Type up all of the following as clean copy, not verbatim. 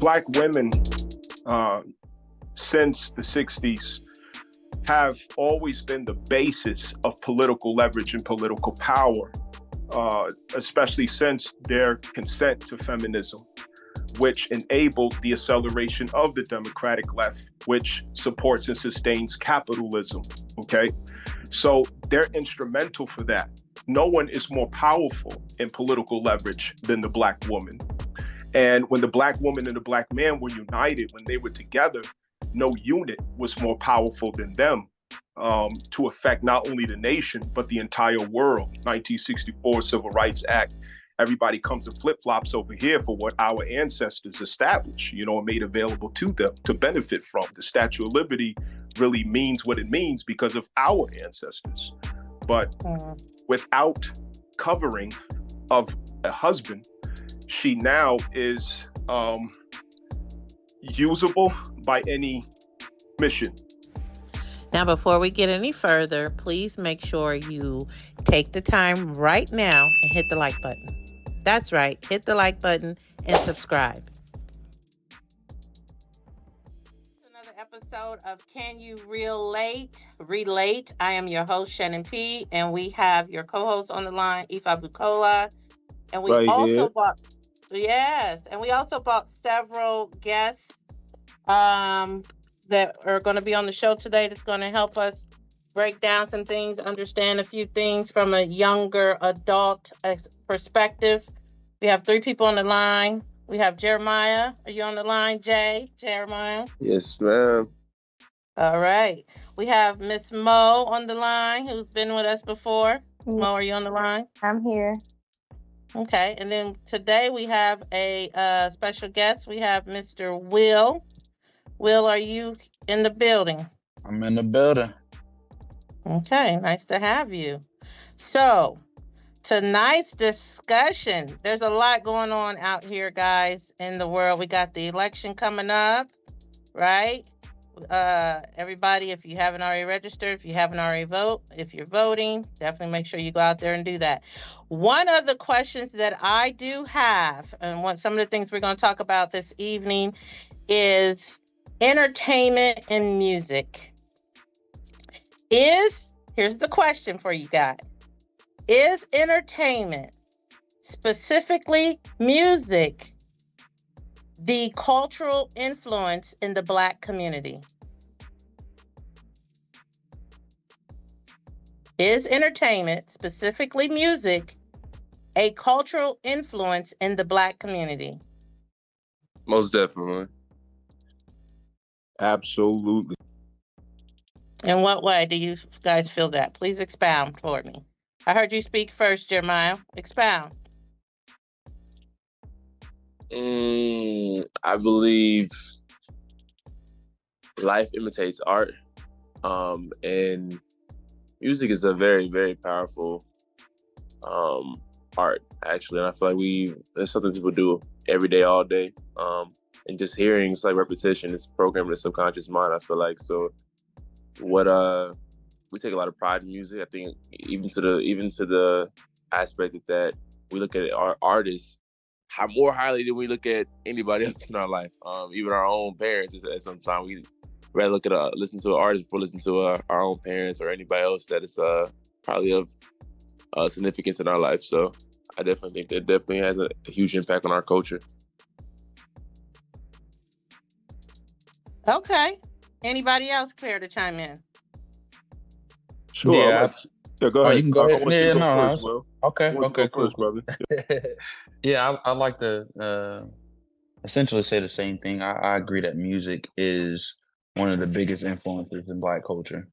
Black women since the 60s have always been the basis of political leverage and political power, especially since their consent to feminism, which enabled the acceleration of the democratic left, which supports and sustains capitalism. Okay. So they're instrumental for that. No one is more powerful in political leverage than the Black woman. And when the Black woman and the Black man were united, when they were together, no unit was more powerful than them to affect not only the nation, but the entire world. 1964 Civil Rights Act. Everybody comes and flip-flops over here for what our ancestors established, and made available to them to benefit from. The Statue of Liberty really means what it means because of our ancestors. But without covering of a husband, she now is usable by any mission. Now, before we get any further, please make sure you take the time right now and hit the like button. That's right. Hit the like button and subscribe. Another episode of Can You Relate? I am your host, Shannon P., and we have your co-host on the line, Ifa Bukola. And we also bought several guests that are going to be on the show today that's going to help us break down some things, understand a few things from a younger adult perspective. We have 3 people on the line. We have Jeremiah. Are you on the line, Jeremiah? Yes, ma'am. All right. We have Miss Mo on the line, who's been with us before. Mo, are you on the line? I'm here. Okay. And then today we have a special guest. We have Mr. Will. Will, are you in the building? I'm in the building. Okay, nice to have you. So, tonight's discussion, there's a lot going on out here, guys, in the world. We got the election coming up, right? Everybody, if you haven't already registered, if you haven't already if you're voting, definitely make sure you go out there and do that. One of the questions that I do have, and some of the things we're going to talk about this evening, is entertainment and music. Here's the question for you guys. Is entertainment, specifically music, the cultural influence in the Black community? Is entertainment, specifically music, a cultural influence in the Black community? Most definitely. Absolutely. In what way do you guys feel that? Please expound for me. I heard you speak first, Jeremiah. Expound. I believe life imitates art. And music is a very, very powerful art, actually. And I feel like it's something people do every day, all day. And just hearing, it's like repetition, it's programming the subconscious mind, I feel like. So we take a lot of pride in music. I think even to the aspect that we look at our artists more highly than we look at anybody else in our life. Even our own parents. At sometimes we rather listen to an artist before listen to our own parents or anybody else that is probably of significance in our life. So I definitely think that definitely has a huge impact on our culture. Okay. Anybody else care to chime in? Sure. Yeah. Go ahead. You can go ahead. I want you to go first, Will. Okay. Cool. First, brother. Yeah, I like to essentially say the same thing. I agree that music is one of the biggest influences in Black culture.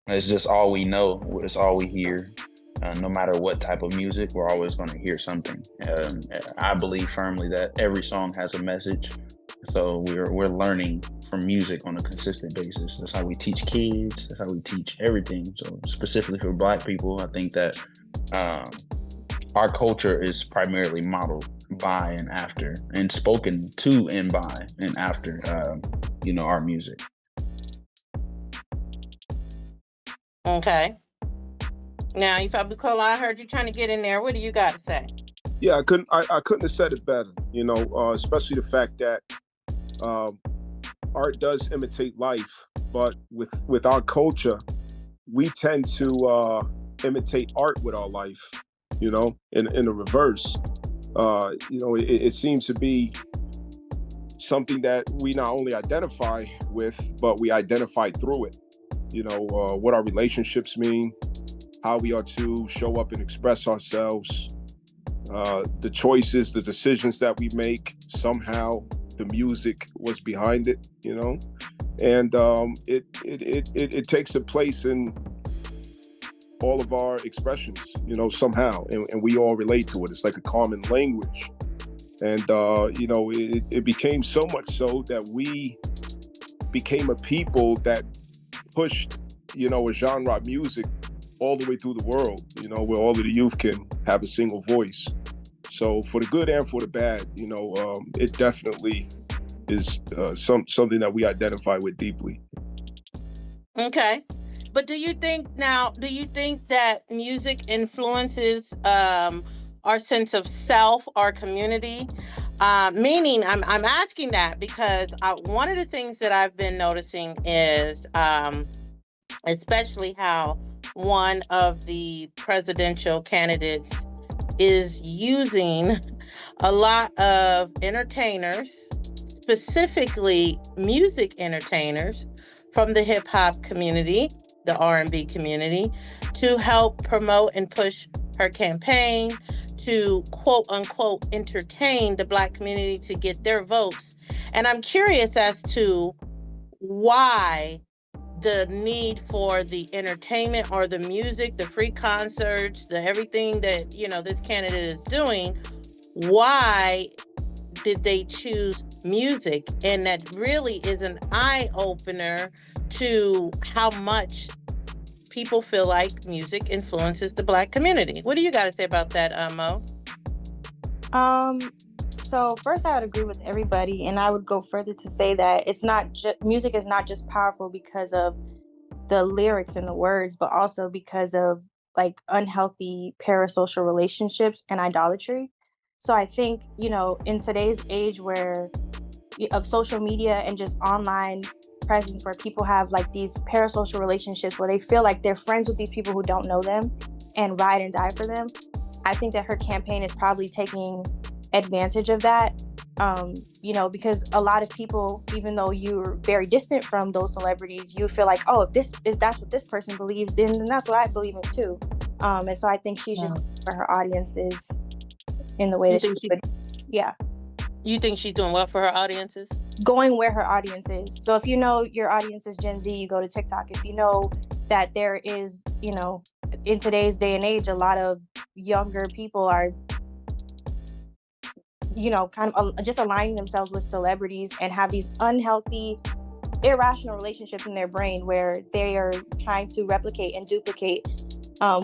It's just all we know. It's all we hear. No matter what type of music, we're always going to hear something. I believe firmly that every song has a message. So we're learning from music on a consistent basis. That's how we teach kids. That's how we teach everything. So specifically for Black people, I think that our culture is primarily modeled by and after, and spoken to and by and after, our music. Okay. Now, Ifa Bukola, I heard you trying to get in there. What do you got to say? Yeah, I couldn't have said it better. You know, especially the fact that um, art does imitate life, but with our culture, we tend to imitate art with our life. You know, in the reverse. You know, it seems to be something that we not only identify with, but we identify through it. You know, what our relationships mean, how we are to show up and express ourselves, the choices, the decisions that we make. Somehow, the music was behind it. You know, and it takes a place in all of our expressions. You know, somehow, and we all relate to it. It's like a common language. And you know, it became so much so that we became a people that pushed, you know, a genre of music all the way through the world, you know, where all of the youth can have a single voice. So for the good and for the bad, you know, it definitely is something that we identify with deeply. Okay. But do you think that music influences our sense of self, our community? Meaning, I'm asking that because one of the things that I've been noticing is especially how one of the presidential candidates is using a lot of entertainers, specifically music entertainers from the hip hop community, the R&B community, to help promote and push her campaign, to quote unquote entertain the Black community to get their votes. And I'm curious as to why the need for the entertainment or the music, the free concerts, the everything that, you know, this candidate is doing. Why did they choose music? And that really is an eye opener to how much people feel like music influences the Black community. What do you got to say about that, Mo? So first, I would agree with everybody, and I would go further to say that it's not music is not just powerful because of the lyrics and the words, but also because of like unhealthy parasocial relationships and idolatry. So I think, you know, in today's age where of social media and just online presence, where people have like these parasocial relationships where they feel like they're friends with these people who don't know them and ride and die for them, I think that her campaign is probably taking advantage of that. You know, because a lot of people, even though you're very distant from those celebrities, you feel like, oh, if that's what this person believes in, then that's what I believe in too. And so I think she's just for her audiences in the way that she would. Yeah. You think she's doing well for her audiences? Going where her audience is. So if you know your audience is Gen Z, you go to TikTok. If you know that there is, you know, in today's day and age, a lot of younger people are, you know, kind of just aligning themselves with celebrities and have these unhealthy, irrational relationships in their brain where they are trying to replicate and duplicate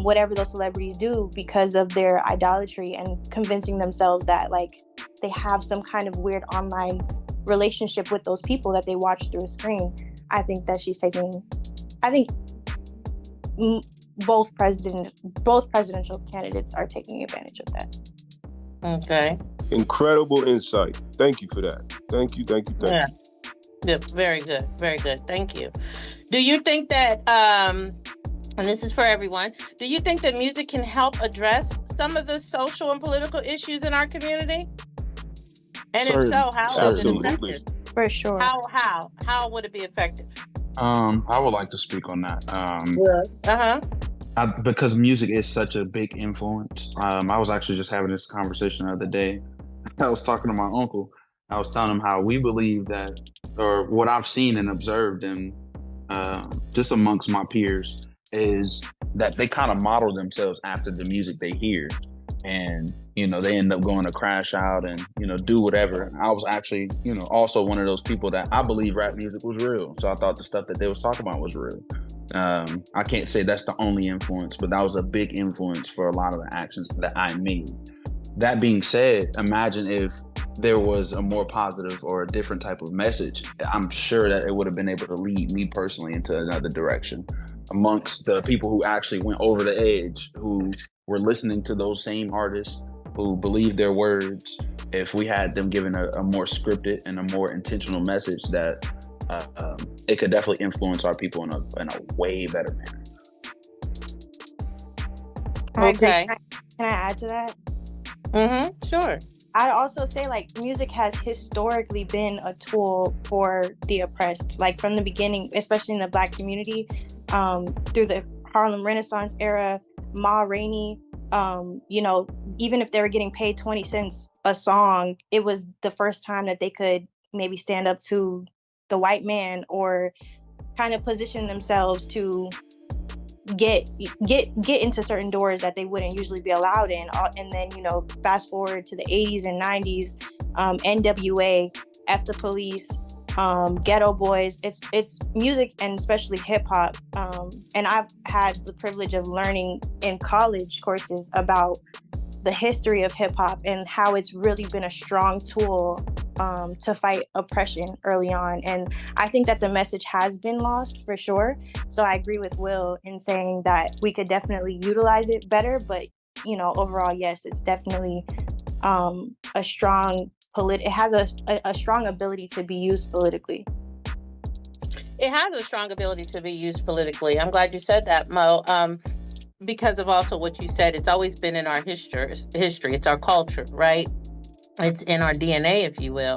whatever those celebrities do because of their idolatry, and convincing themselves that like they have some kind of weird online relationship with those people that they watch through a screen. I think that she's taking, I think both presidential candidates are taking advantage of that. Okay. Incredible insight. Thank you for that. Thank you. Yeah, very good. Very good. Thank you. Do you think that, and this is for everyone, do you think that music can help address some of the social and political issues in our community? And if so, how is it effective? For sure. How would it be effective? I would like to speak on that. Because music is such a big influence. I was actually just having this conversation the other day. I was talking to my uncle. I was telling him how we believe that, or what I've seen and observed, and just amongst my peers, is that they kind of model themselves after the music they hear. And, you know, they end up going to crash out and, you know, do whatever. I was actually, you know, also one of those people that I believe rap music was real. So I thought the stuff that they was talking about was real. I can't say that's the only influence, but that was a big influence for a lot of the actions that I made. That being said, imagine if there was a more positive or a different type of message. I'm sure that it would have been able to lead me personally into another direction. Amongst the people who actually went over the edge, who were listening to those same artists, who believe their words, if we had them given a more scripted and a more intentional message, that it could definitely influence our people in a way better manner. I agree. Okay. Can I add to that? Sure. I'd also say, like, music has historically been a tool for the oppressed, like from the beginning, especially in the Black community, through the Harlem Renaissance era, Ma Rainey, even if they were getting paid 20 cents a song, it was the first time that they could maybe stand up to the white man or kind of position themselves to get into certain doors that they wouldn't usually be allowed in. And then, fast forward to the 80s and 90s, NWA, F the Police, Ghetto Boys, it's music, and especially hip hop. And I've had the privilege of learning in college courses about the history of hip hop and how it's really been a strong tool to fight oppression early on. And I think that the message has been lost for sure. So I agree with Will in saying that we could definitely utilize it better. But, overall, yes, it's definitely a strong it has a strong ability to be used politically. It has a strong ability to be used politically. I'm glad you said that, Mo. Because of also what you said, it's always been in our history. It's our culture, right? It's in our DNA, if you will.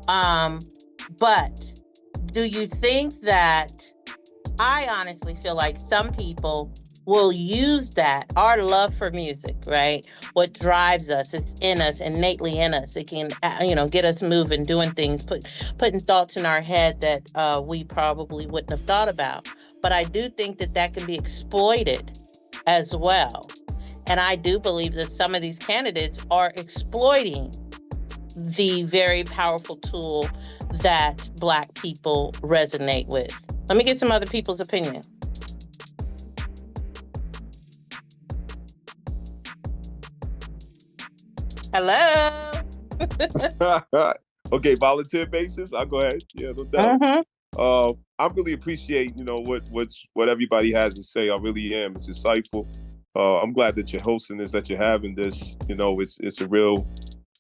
But do you think that, I honestly feel like some people will use that, our love for music, right? What drives us, it's in us, innately in us. It can, get us moving, doing things, putting thoughts in our head that we probably wouldn't have thought about. But I do think that can be exploited as well. And I do believe that some of these candidates are exploiting the very powerful tool that Black people resonate with. Let me get some other people's opinion. Hello. Okay, volunteer basis. I'll go ahead. Yeah, no doubt. I really appreciate, what everybody has to say. I really am. It's insightful. I'm glad that you're hosting this, that you're having this. It's a real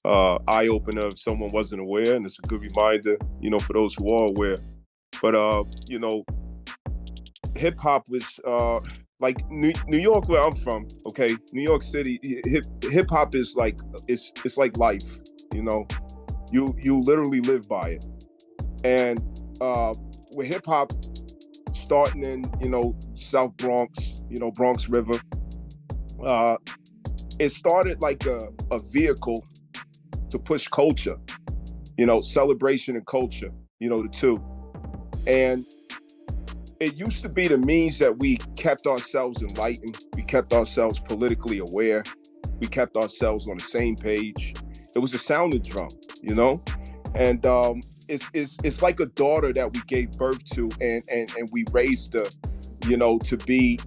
eye opener if someone wasn't aware, and it's a good reminder, for those who are aware. But hip hop was like New York, where I'm from. Okay, New York City, hip hop is like it's like life. You literally live by it, and with hip hop starting in South Bronx, Bronx River, it started like a vehicle to push culture, celebration and culture, the two. And it used to be the means that we kept ourselves enlightened, we kept ourselves politically aware, we kept ourselves on the same page. It was a sounding drum, and it's like a daughter that we gave birth to, and we raised her, to be,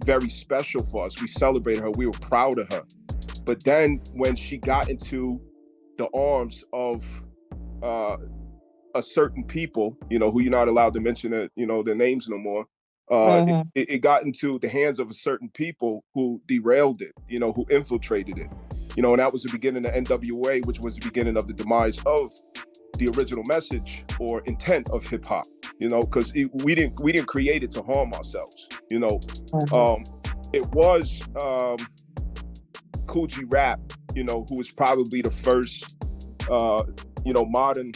very special for us. We celebrated her, we were proud of her. But then when she got into the arms of a certain people, who you're not allowed to mention, their names no more. It got into the hands of a certain people who derailed it, who infiltrated it, and that was the beginning of NWA, which was the beginning of the demise of the original message or intent of hip hop, because we didn't create it to harm ourselves, It was Kool G Rap, who was probably the first, modern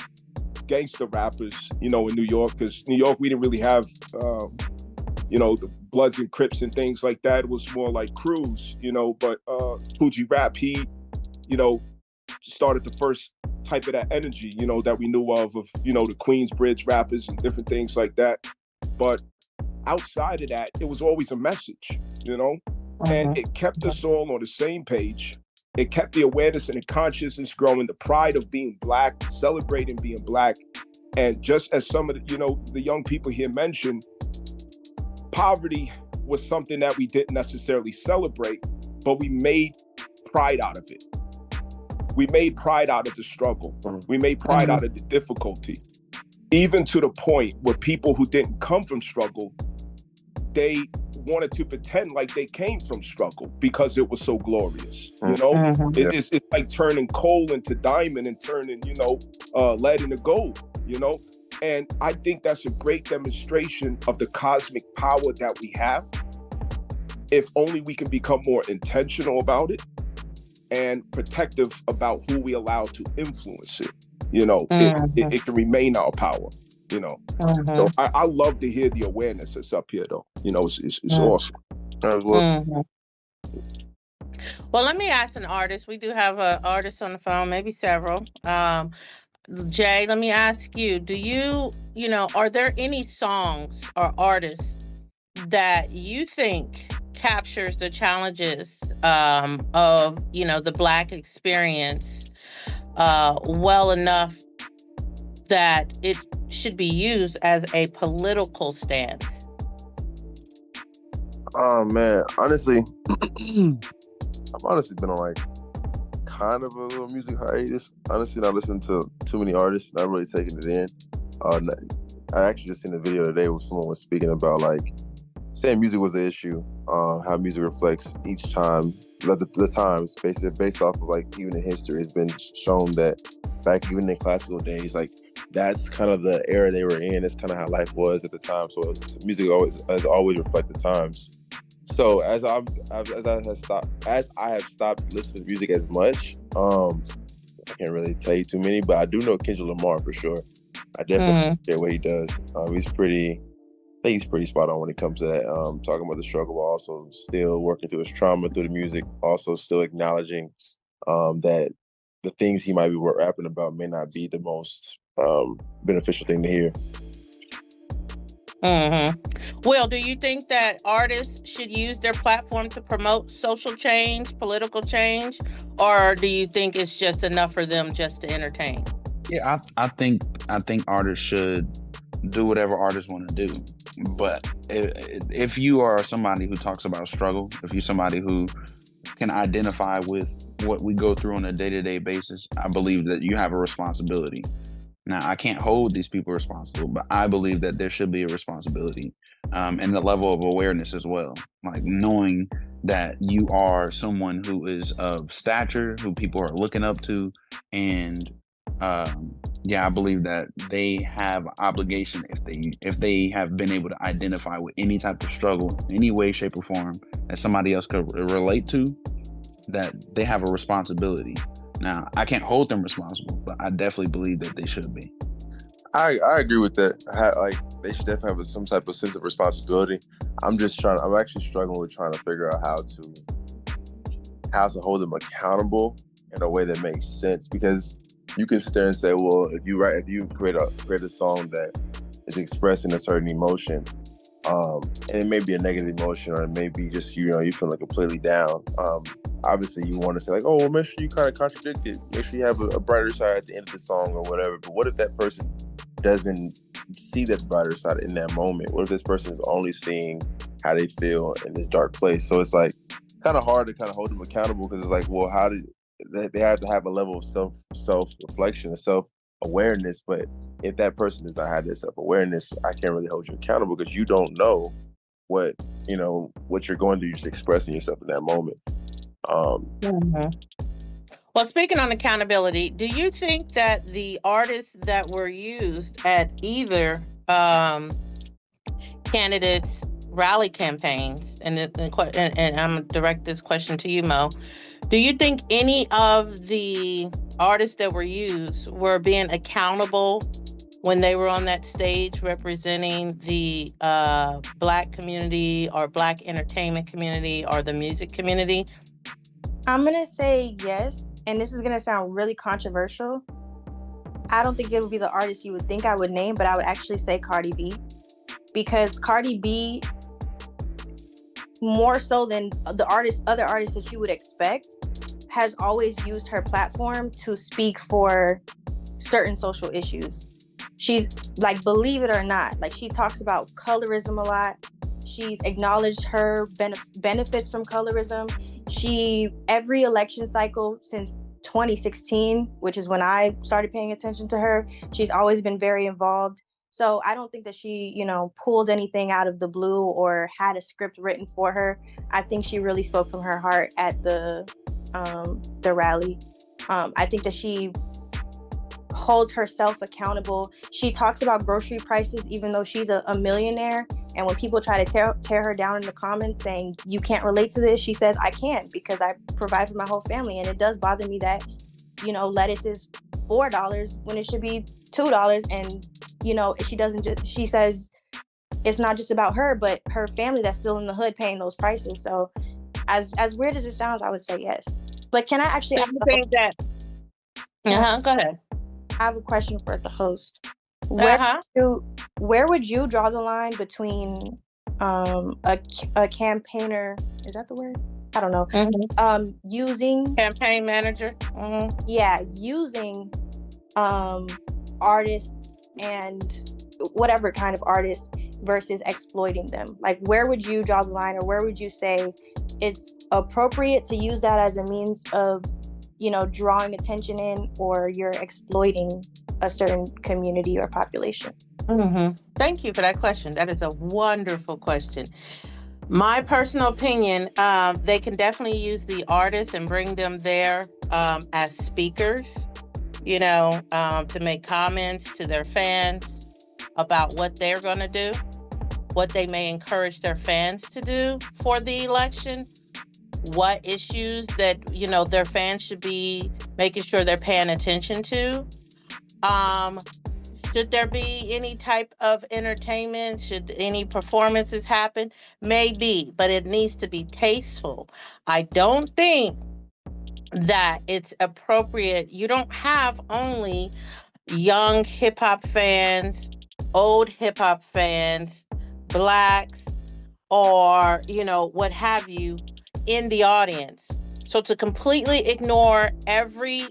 gangster rappers, in New York, because New York, we didn't really have, the Bloods and Crips and things like that. It was more like crews, but Kool G Rap, he, started the first type of that energy, that we knew of, the Queensbridge rappers and different things like that. But outside of that, it was always a message, and it kept us all on the same page. It kept the awareness and the consciousness growing, the pride of being Black, celebrating being Black. And just as some of the young people here mentioned, poverty was something that we didn't necessarily celebrate, but we made pride out of it. We made pride out of the struggle. We made pride out of the difficulty, even to the point where people who didn't come from struggle they wanted to pretend like they came from struggle because it was so glorious. You know, it's like turning coal into diamond and turning, you know, lead into gold, you know. And I think that's a great demonstration of the cosmic power that we have. If only we can become more intentional about it and protective about who we allow to influence it, you know, it can remain our power, you know. So I love to hear the awareness that's up here, though. You know, it's awesome. Well, let me ask an artist. We do have an artist on the phone, maybe several. Jay, let me ask you, do you know, are there any songs or artists that you think captures the challenges of, you know, the Black experience well enough that it should be used as a political stance? Oh man, honestly, I've honestly been on like kind of a little music hiatus. Honestly, not listening to too many artists, not really taking it in. I actually just seen a video today where someone was speaking about like saying music was an issue, how music reflects each time, the times, based off of like even in history, it's been shown that back even in classical days, like that's kind of the era they were in. That's kind of how life was at the time. So music has always reflected times. So as I have stopped listening to music as much, I can't really tell you too many, but I do know Kendrick Lamar for sure. I definitely appreciate what he does. I think he's pretty spot on when it comes to that. Talking about the struggle, but also still working through his trauma through the music. Also, still acknowledging that the things he might be rapping about may not be the most beneficial thing to hear. Will, do you think that artists should use their platform to promote social change, political change, or do you think it's just enough for them just to entertain? Yeah, I think artists should do whatever artists want to do. But if you are somebody who talks about struggle, if you're somebody who can identify with what we go through on a day-to-day basis, I believe that you have a responsibility. Now, I can't hold these people responsible, but I believe that there should be a responsibility and the level of awareness as well. Like knowing that you are someone who is of stature, who people are looking up to, and I believe that they have obligation if they have been able to identify with any type of struggle, any way, shape, or form that somebody else could relate to, that they have a responsibility. Now, I can't hold them responsible, but I definitely believe that they should be. I agree with that. They should definitely have some type of sense of responsibility. I'm actually struggling with trying to figure out how to hold them accountable in a way that makes sense, because you can sit there and say, well, if you create a song that is expressing a certain emotion, and it may be a negative emotion, or it may be just, you feel like completely down. Obviously you want to say like, oh, well, make sure you kind of contradict it. Make sure you have a brighter side at the end of the song or whatever. But what if that person doesn't see that brighter side in that moment? What if this person is only seeing how they feel in this dark place? So it's like kind of hard to kind of hold them accountable, because it's like, well, they have to have a level of self-reflection and self-awareness. But if that person does not have that self-awareness, I can't really hold you accountable, because you don't know what you're going through. You're just expressing yourself in that moment. Well, speaking on accountability, do you think that the artists that were used at either candidates' rally campaigns, and I'm going to direct this question to you, Mo, do you think any of the artists that were used were being accountable when they were on that stage representing the Black community or Black entertainment community or the music community? I'm going to say yes, and this is going to sound really controversial. I don't think it would be the artist you would think I would name, but I would actually say Cardi B, because Cardi B, more so than other artists that you would expect, has always used her platform to speak for certain social issues. She's like, believe it or not, like she talks about colorism a lot. She's acknowledged her benefits from colorism. Every election cycle since 2016, which is when I started paying attention to her, she's always been very involved. So I don't think that she, pulled anything out of the blue or had a script written for her. I think she really spoke from her heart at the rally. I think that she holds herself accountable. She talks about grocery prices, even though she's a millionaire. And when people try to tear her down in the comments saying you can't relate to this, she says I can, because I provide for my whole family. And it does bother me that, lettuce is $4 when it should be $2. And, she says it's not just about her, but her family that's still in the hood paying those prices. So as weird as it sounds, I would say yes. But can I actually Do you think that? Go ahead. I have a question for the host. Where would you draw the line between a campaigner? Is that the word? I don't know. Using campaign manager. Yeah, using artists and whatever kind of artist versus exploiting them. Like, where would you draw the line, or where would you say it's appropriate to use that as a means of drawing attention in, or you're exploiting a certain community or population? Thank you for that question. That is a wonderful question. My personal opinion, they can definitely use the artists and bring them there as speakers, to make comments to their fans about what they're going to do, what they may encourage their fans to do for the election, what issues that, their fans should be making sure they're paying attention to. Should there be any type of entertainment? Should any performances happen? Maybe, but it needs to be tasteful. I don't think that it's appropriate. You don't have only young hip hop fans, old hip hop fans, blacks, or, what have you in the audience. So to completely ignore every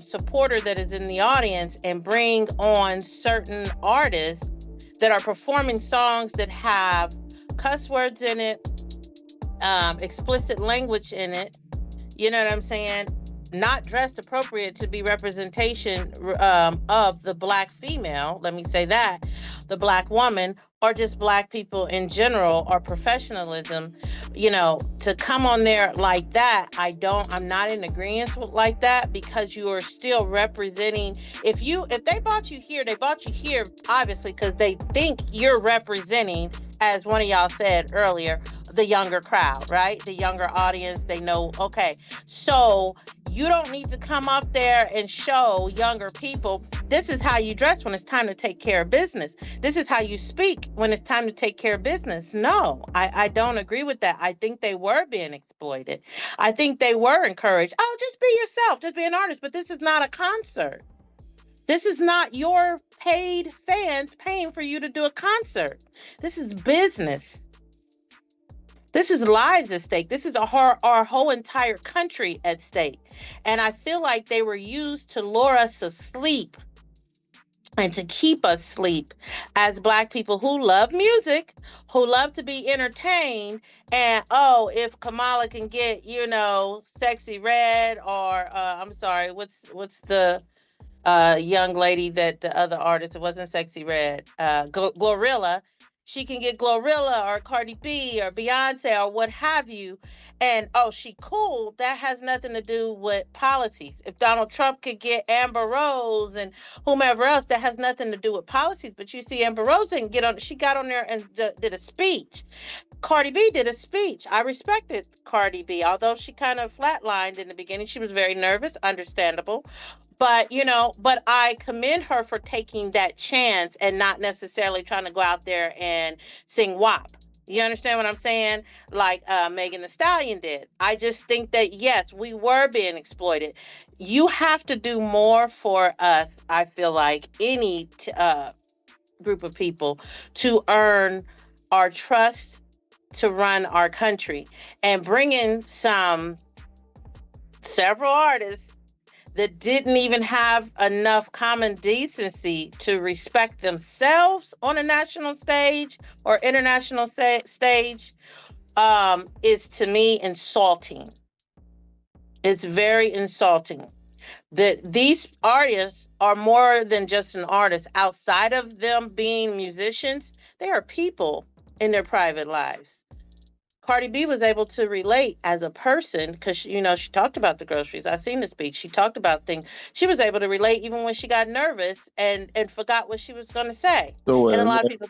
supporter that is in the audience and bring on certain artists that are performing songs that have cuss words in it, explicit language in it, you know what I'm saying? Not dressed appropriate to be representation of the Black female, let me say that, the Black woman, or just Black people in general, or professionalism, to come on there like that, I'm not in agreement with like that, because you are still representing, if they bought you here, they bought you here obviously because they think you're representing, as one of y'all said earlier, the younger crowd, right? The younger audience. They know, okay, so you don't need to come up there and show younger people, this is how you dress when it's time to take care of business. This is how you speak when it's time to take care of business. No, I don't agree with that. I think they were being exploited. I think they were encouraged. Oh, just be yourself, just be an artist. But this is not a concert. This is not your paid fans paying for you to do a concert. This is business. This is lives at stake. This is our whole entire country at stake. And I feel like they were used to lure us asleep and to keep us asleep as Black people who love music, who love to be entertained. And, if Kamala can get, Sexy Red, or I'm sorry, what's the young lady that the other artist, it wasn't Sexy Red, Glorilla, she can get Glorilla or Cardi B or Beyonce or what have you, and she cool, that has nothing to do with policies. If Donald Trump could get Amber Rose and whomever else, that has nothing to do with policies. But you see, Amber Rose didn't she got on there and did a speech. Cardi B did a speech. I respected Cardi B, although she kind of flatlined in the beginning. She was very nervous, understandable. But, but I commend her for taking that chance and not necessarily trying to go out there and sing WAP. You understand what I'm saying? Like Megan The Stallion did. I just think that, yes, we were being exploited. You have to do more for us, I feel like, any group of people, to earn our trust to run our country. And bring in several artists that didn't even have enough common decency to respect themselves on a national stage or international stage is, to me, insulting. It's very insulting. That these artists are more than just an artist. Outside of them being musicians, they are people in their private lives. Cardi B was able to relate as a person because she talked about the groceries. I seen the speech. She talked about things. She was able to relate even when she got nervous and forgot what she was going to say. So And a lot of people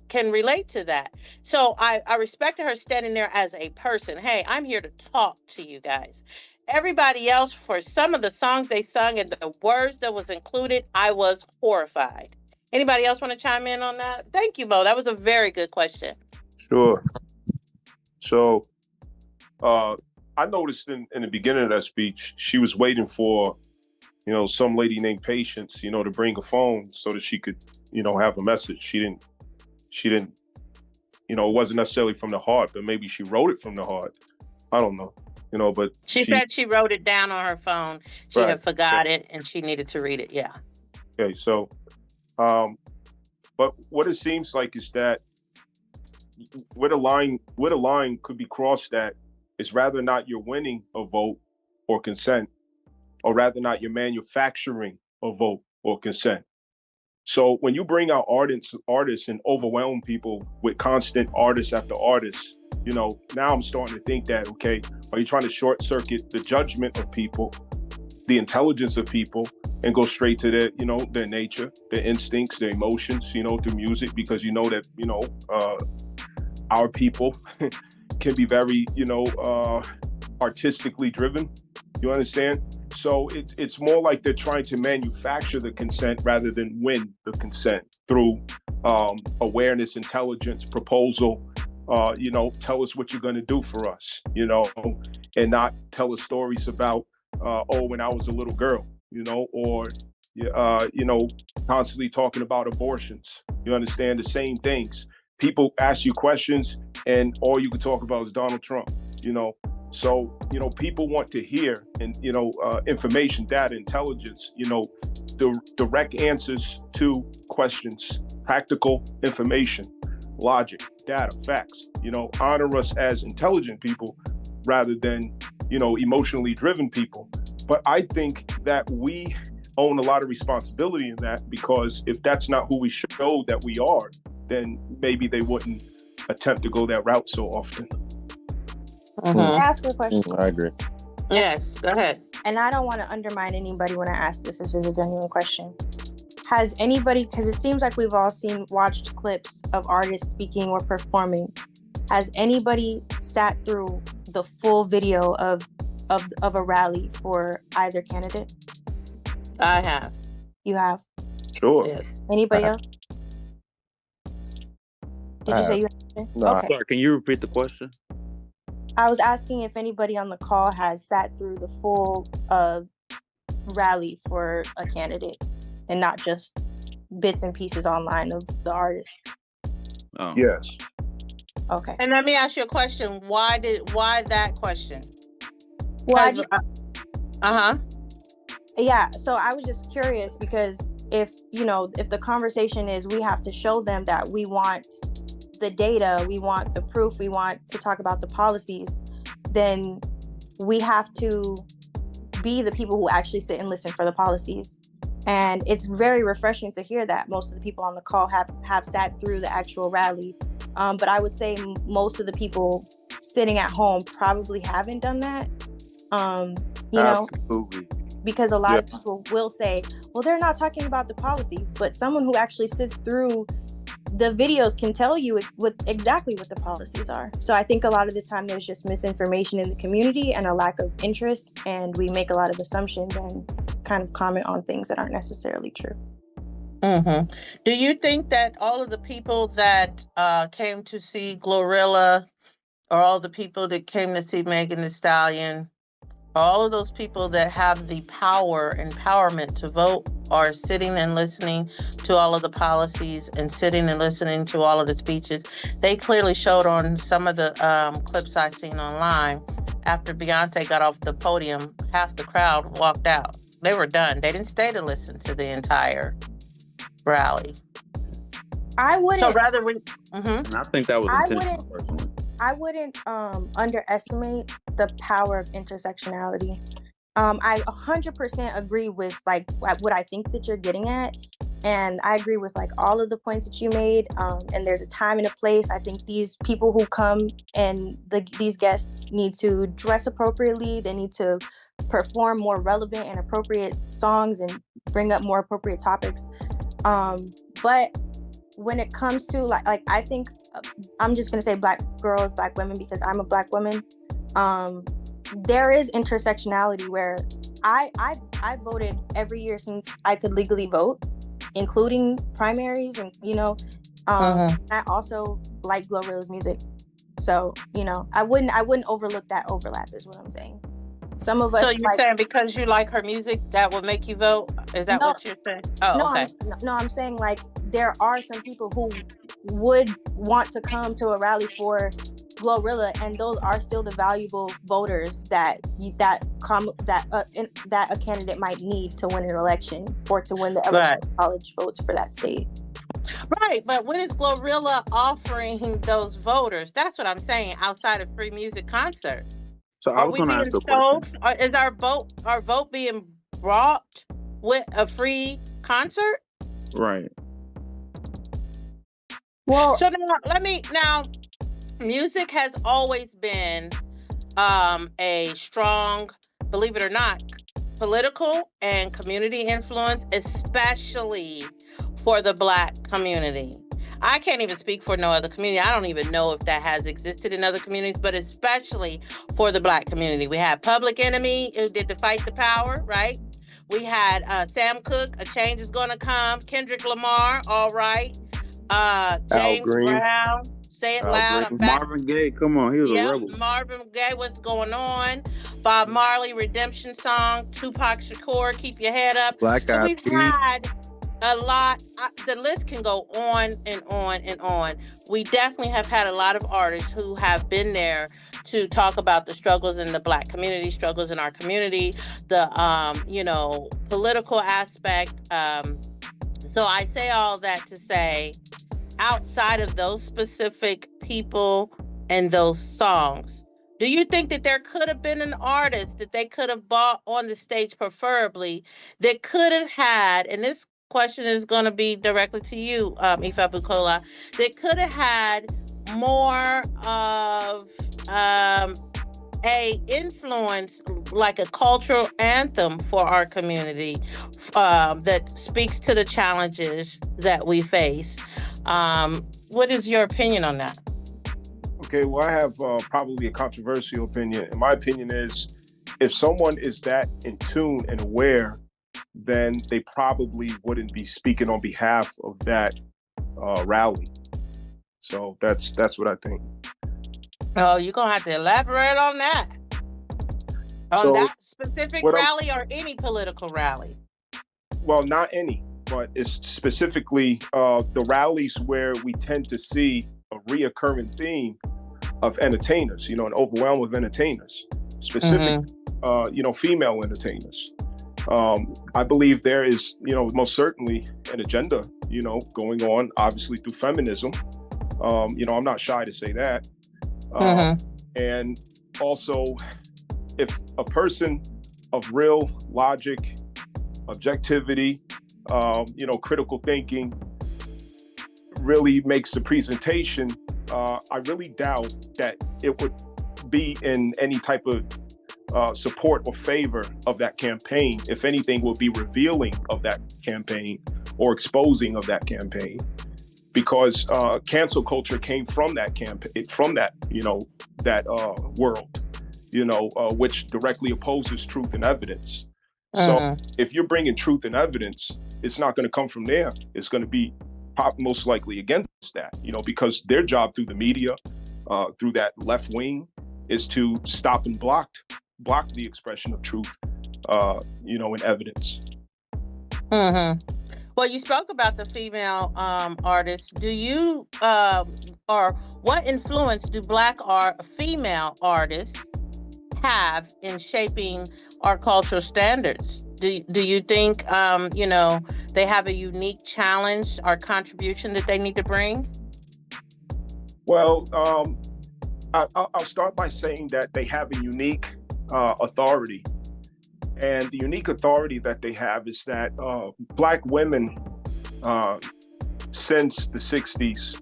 can relate to that. So I respected her standing there as a person. Hey, I'm here to talk to you guys. Everybody else, for some of the songs they sung and the words that was included, I was horrified. Anybody else want to chime in on that? Thank you, Mo. That was a very good question. Sure. So I noticed in the beginning of that speech, she was waiting for, some lady named Patience, to bring a phone so that she could, have a message. She didn't, it wasn't necessarily from the heart, but maybe she wrote it from the heart. I don't know, but she said she wrote it down on her phone. She right, had forgot it and she needed to read it. Yeah. Okay. So, but what it seems like is that where the line could be crossed at is rather not you're winning a vote or consent, or rather not you're manufacturing a vote or consent. So when you bring out artists and overwhelm people with constant artist after artist, now I'm starting to think that, okay, are you trying to short circuit the judgment of people, the intelligence of people, and go straight to their nature, their instincts, their emotions, through music, because that, our people can be very, artistically driven. You understand? So it's more like they're trying to manufacture the consent rather than win the consent through awareness, intelligence, proposal. Tell us what you're going to do for us, and not tell us stories about, when I was a little girl, or, constantly talking about abortions. You understand? The same things. People ask you questions and all you can talk about is Donald Trump, So, people want to hear and, information, data, intelligence, the direct answers to questions, practical information, logic, data, facts, honor us as intelligent people rather than, emotionally driven people. But I think that we own a lot of responsibility in that, because if that's not who we show that we are, then maybe they wouldn't attempt to go that route so often. Can I ask you a question? I agree. Yes, go ahead. And I don't want to undermine anybody when I ask this. This is a genuine question. Has anybody, because it seems like we've all watched clips of artists speaking or performing. Has anybody sat through the full video of a rally for either candidate? I have. You have? Sure. Yes. Anybody else? Did you say you have? No. Okay. Sorry, can you repeat the question? I was asking if anybody on the call has sat through the full rally for a candidate and not just bits and pieces online of the artist. Oh. Yes. Okay. And let me ask you a question. Why that question? Well, yeah, so I was just curious because if the conversation is we have to show them that we want the data, we want the proof, we want to talk about the policies, then we have to be the people who actually sit and listen for the policies. And it's very refreshing to hear that most of the people on the call have sat through the actual rally. But I would say most of the people sitting at home probably haven't done that. Absolutely. Because a lot of people will say, well, they're not talking about the policies, but someone who actually sits through the videos can tell you exactly what the policies are. So I think a lot of the time there's just misinformation in the community and a lack of interest, and we make a lot of assumptions and kind of comment on things that aren't necessarily true. Mm-hmm. Do you think that all of the people that came to see Glorilla, or all the people that came to see Megan The Stallion, all of those people that have the empowerment to vote, are sitting and listening to all of the policies and sitting and listening to all of the speeches? They clearly showed on some of the clips I've seen online. After Beyonce got off the podium, half the crowd walked out. They were done. They didn't stay to listen to the entire rally. I wouldn't. So rather we. And I think that was intentional, personally. I wouldn't underestimate the power of intersectionality. I 100% agree with like what I think that you're getting at, and I agree with like all of the points that you made. And there's a time and a place. I think these people who come and these guests need to dress appropriately. They need to perform more relevant and appropriate songs and bring up more appropriate topics. But when it comes to like I think I'm just gonna say Black girls, Black women, because I'm a Black woman. There is intersectionality where I voted every year since I could legally vote, including primaries, and I also like Glorilla's music, so I wouldn't overlook that overlap, is what I'm saying. Some of us. So you're saying because you like her music, that would make you vote? Is that what you're saying? Oh, okay. I'm saying like there are some people who would want to come to a rally for Glorilla, and those are still the valuable voters that a candidate might need to win an election or to win the electoral college votes for that state. Right, but what is Glorilla offering those voters? That's what I'm saying. Outside of free music concerts. So I was going to ask a question. Is our vote being brought with a free concert? Right. Well, so now music has always been a strong, believe it or not, political and community influence, especially for the Black community. I can't even speak for no other community. I don't even know if that has existed in other communities, but especially for the Black community. We had Public Enemy, who did the Fight the Power, right? We had Sam Cooke, A Change Is Gonna Come, Kendrick Lamar, All Right, James Brown, Say It Loud. I'm back. Marvin Gaye, come on, he was a rebel. Marvin Gaye, What's Going On? Bob Marley, Redemption Song, Tupac Shakur, Keep Your Head Up. Black Eyed We've had a lot. The list can go on and on and on. We definitely have had a lot of artists who have been there to talk about the struggles in the Black community, struggles in our community, the political aspect. So I say all that to say, outside of those specific people and those songs, do you think that there could have been an artist that they could have brought on the stage, preferably, that could have had, and this question is going to be directly to you, Ifa Bukola, that could have had more of a influence, like a cultural anthem for our community, that speaks to the challenges that we face? What is your opinion on that? Okay, well, I have probably a controversial opinion. And my opinion is, if someone is that in tune and aware, then they probably wouldn't be speaking on behalf of that rally. So that's what I think. Oh, you're going to have to elaborate on that. On that specific rally or any political rally? Well, not any, but it's specifically the rallies where we tend to see a reoccurring theme of entertainers, an overwhelm of entertainers, specifically, female entertainers. I believe there is, most certainly an agenda, going on, obviously through feminism. I'm not shy to say that. And also, if a person of real logic, objectivity, critical thinking really makes the presentation, I really doubt that it would be in any type of support or favor of that campaign. If anything, will be revealing of that campaign or exposing of that campaign, because cancel culture came from that campaign, from that world, which directly opposes truth and evidence. So if you're bringing truth and evidence, it's not going to come from there. It's going to be most likely against that, because their job through the media, through that left wing, is to stop and block the expression of truth, and evidence. Well, you spoke about the female artists. Do you, or what influence do Black female artists have in shaping our cultural standards? Do you think, they have a unique challenge or contribution that they need to bring? Well, I'll start by saying that they have a unique authority And the unique authority that they have is that Black women, since the 60s,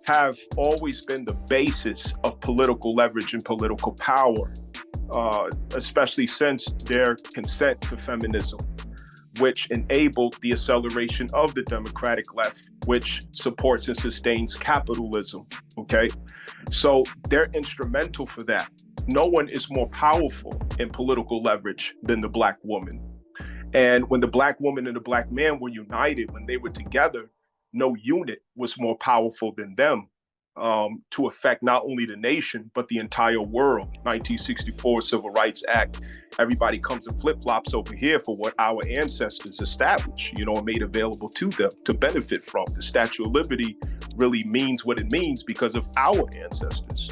have always been the basis of political leverage and political power, especially since their consent to feminism, which enabled the acceleration of the democratic left, which supports and sustains capitalism. Okay, so they're instrumental for that. No one is more powerful in political leverage than the Black woman. And when the Black woman and the Black man were united, when they were together, no unit was more powerful than them, to affect not only the nation, but the entire world. 1964 Civil Rights Act, everybody comes and flip-flops over here for what our ancestors established, and made available to them to benefit from. The Statue of Liberty really means what it means because of our ancestors.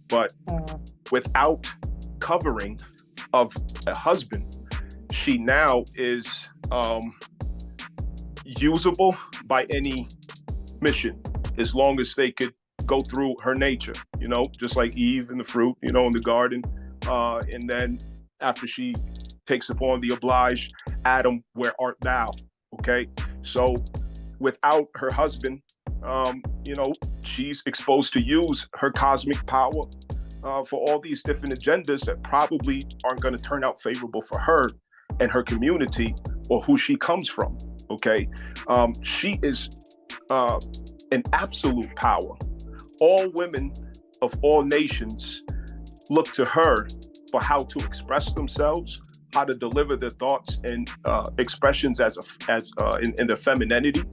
But without covering of a husband, she now is usable by any mission, as long as they could go through her nature, just like Eve and the fruit, in the garden. And then after she takes upon the obliged, Adam, where art thou? Okay. So without her husband, she's exposed to use her cosmic power for all these different agendas that probably aren't going to turn out favorable for her and her community or who she comes from. Okay. She is an absolute power. All women of all nations look to her for how to express themselves, how to deliver their thoughts and expressions in their femininity.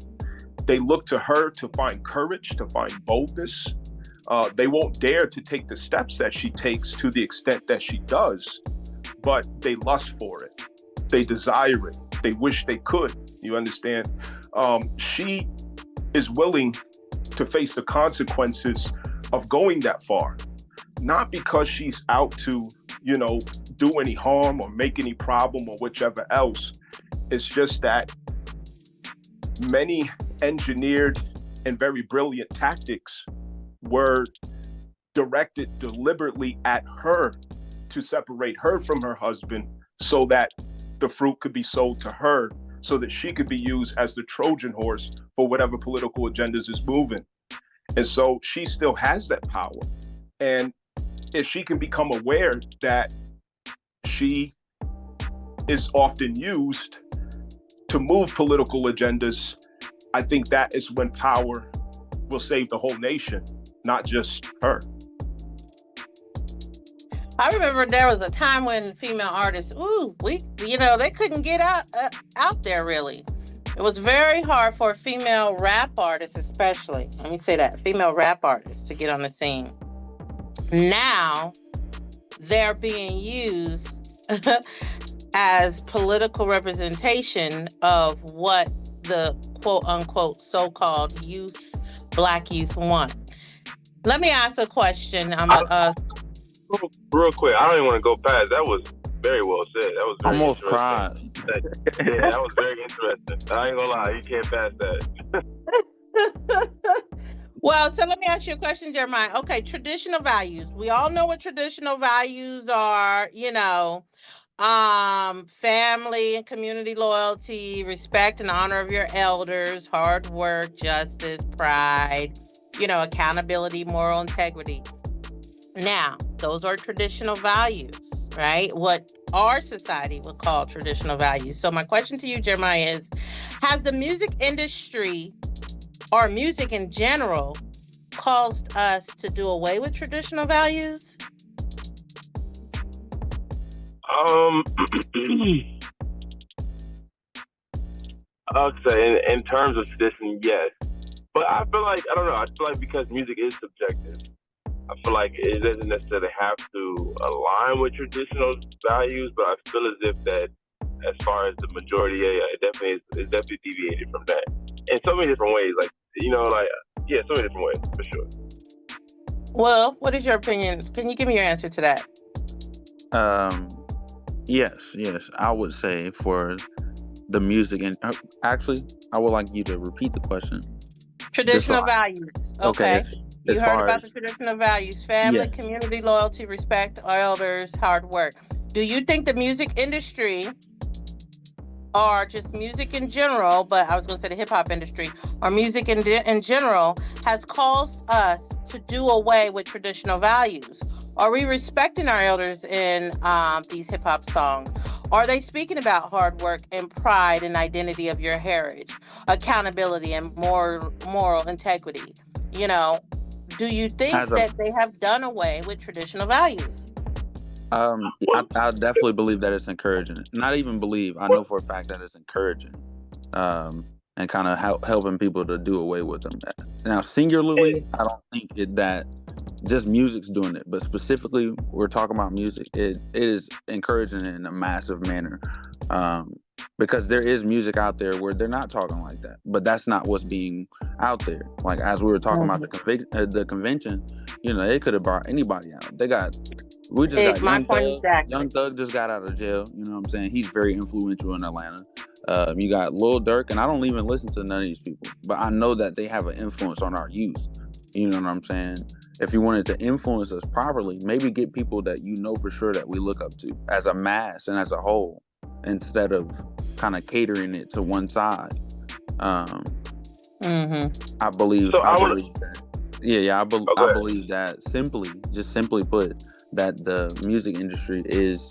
They look to her to find courage, to find boldness. They won't dare to take the steps that she takes to the extent that she does, but they lust for it. They desire it. They wish they could. You understand? She is willing to face the consequences of going that far, not because she's out to, do any harm or make any problem or whichever else. It's just that many engineered and very brilliant tactics were directed deliberately at her to separate her from her husband so that the fruit could be sold to her, so that she could be used as the Trojan horse for whatever political agendas is moving. And so she still has that power. And if she can become aware that she is often used to move political agendas, I think that is when power will save the whole nation, not just her. I remember there was a time when female artists, they couldn't get out there really. It was very hard for female rap artists, especially, let me say that, female rap artists to get on the scene. Now, they're being used as political representation of what the quote-unquote so-called Black youth want. Let me ask a question. Real quick, I don't even want to go past. That was very well said. That was very almost cried. Yeah, that was very interesting. I ain't gonna lie, you can't pass that. Well, so let me ask you a question, Jeremiah. Okay, traditional values. We all know what traditional values are, family and community loyalty, respect and honor of your elders, hard work, justice, pride, accountability, moral integrity. Now, those are traditional values, right? What our society would call traditional values. So my question to you, Jeremiah, is, has the music industry or music in general caused us to do away with traditional values? I'll say in terms of tradition, yes. But I feel like, I don't know, I feel like because music is subjective, I feel like it doesn't necessarily have to align with traditional values, but I feel as if that, as far as the majority, it definitely deviated from that in so many different ways. So many different ways for sure. Well, what is your opinion? Can you give me your answer to that? Yes, I would say for the music, and actually, I would like you to repeat the question. Traditional values. Okay. You heard about the traditional values: family, community, loyalty, respect, elders, hard work. Do you think the music industry, or just music in general, but I was going to say the hip hop industry, or music in general, has caused us to do away with traditional values? Are we respecting our elders in these hip hop songs? Are they speaking about hard work and pride and identity of your heritage, accountability and moral integrity? You know, do you think As a that they have done away with traditional values? I definitely believe that it's encouraging. Not even believe, I know for a fact that it's encouraging, and kind of helping people to do away with them. Now, singularly, I don't think that just music's doing it, but specifically, we're talking about music. It is encouraging in a massive manner, because there is music out there where they're not talking like that, but that's not what's being out there. Like as we were talking about the convention, they could have brought anybody out. We just got My Young point Thug. exactly. Young Thug just got out of jail. You know what I'm saying? He's very influential in Atlanta. You got Lil Durk, and I don't even listen to none of these people, but I know that they have an influence on our youth. You know what I'm saying? If you wanted to influence us properly, maybe get people that for sure that we look up to as a mass and as a whole, instead of kind of catering it to one side. I believe. So I believe that. Yeah. I believe that simply put, that the music industry is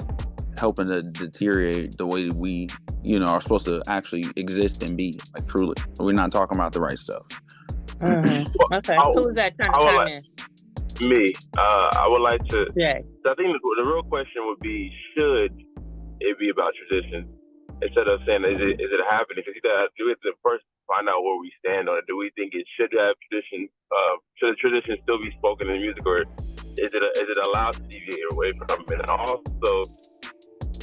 helping to deteriorate the way we, are supposed to actually exist and be, like truly. We're not talking about the right stuff. Okay. Who is that trying to chime in? Me. I would like to. Yeah. I think the real question would be: should it be about tradition instead of saying is it happening? Because do we have to first find out where we stand on it? Do we think it should have tradition? Should the tradition still be spoken in music, or is it allowed to deviate away from it? And also,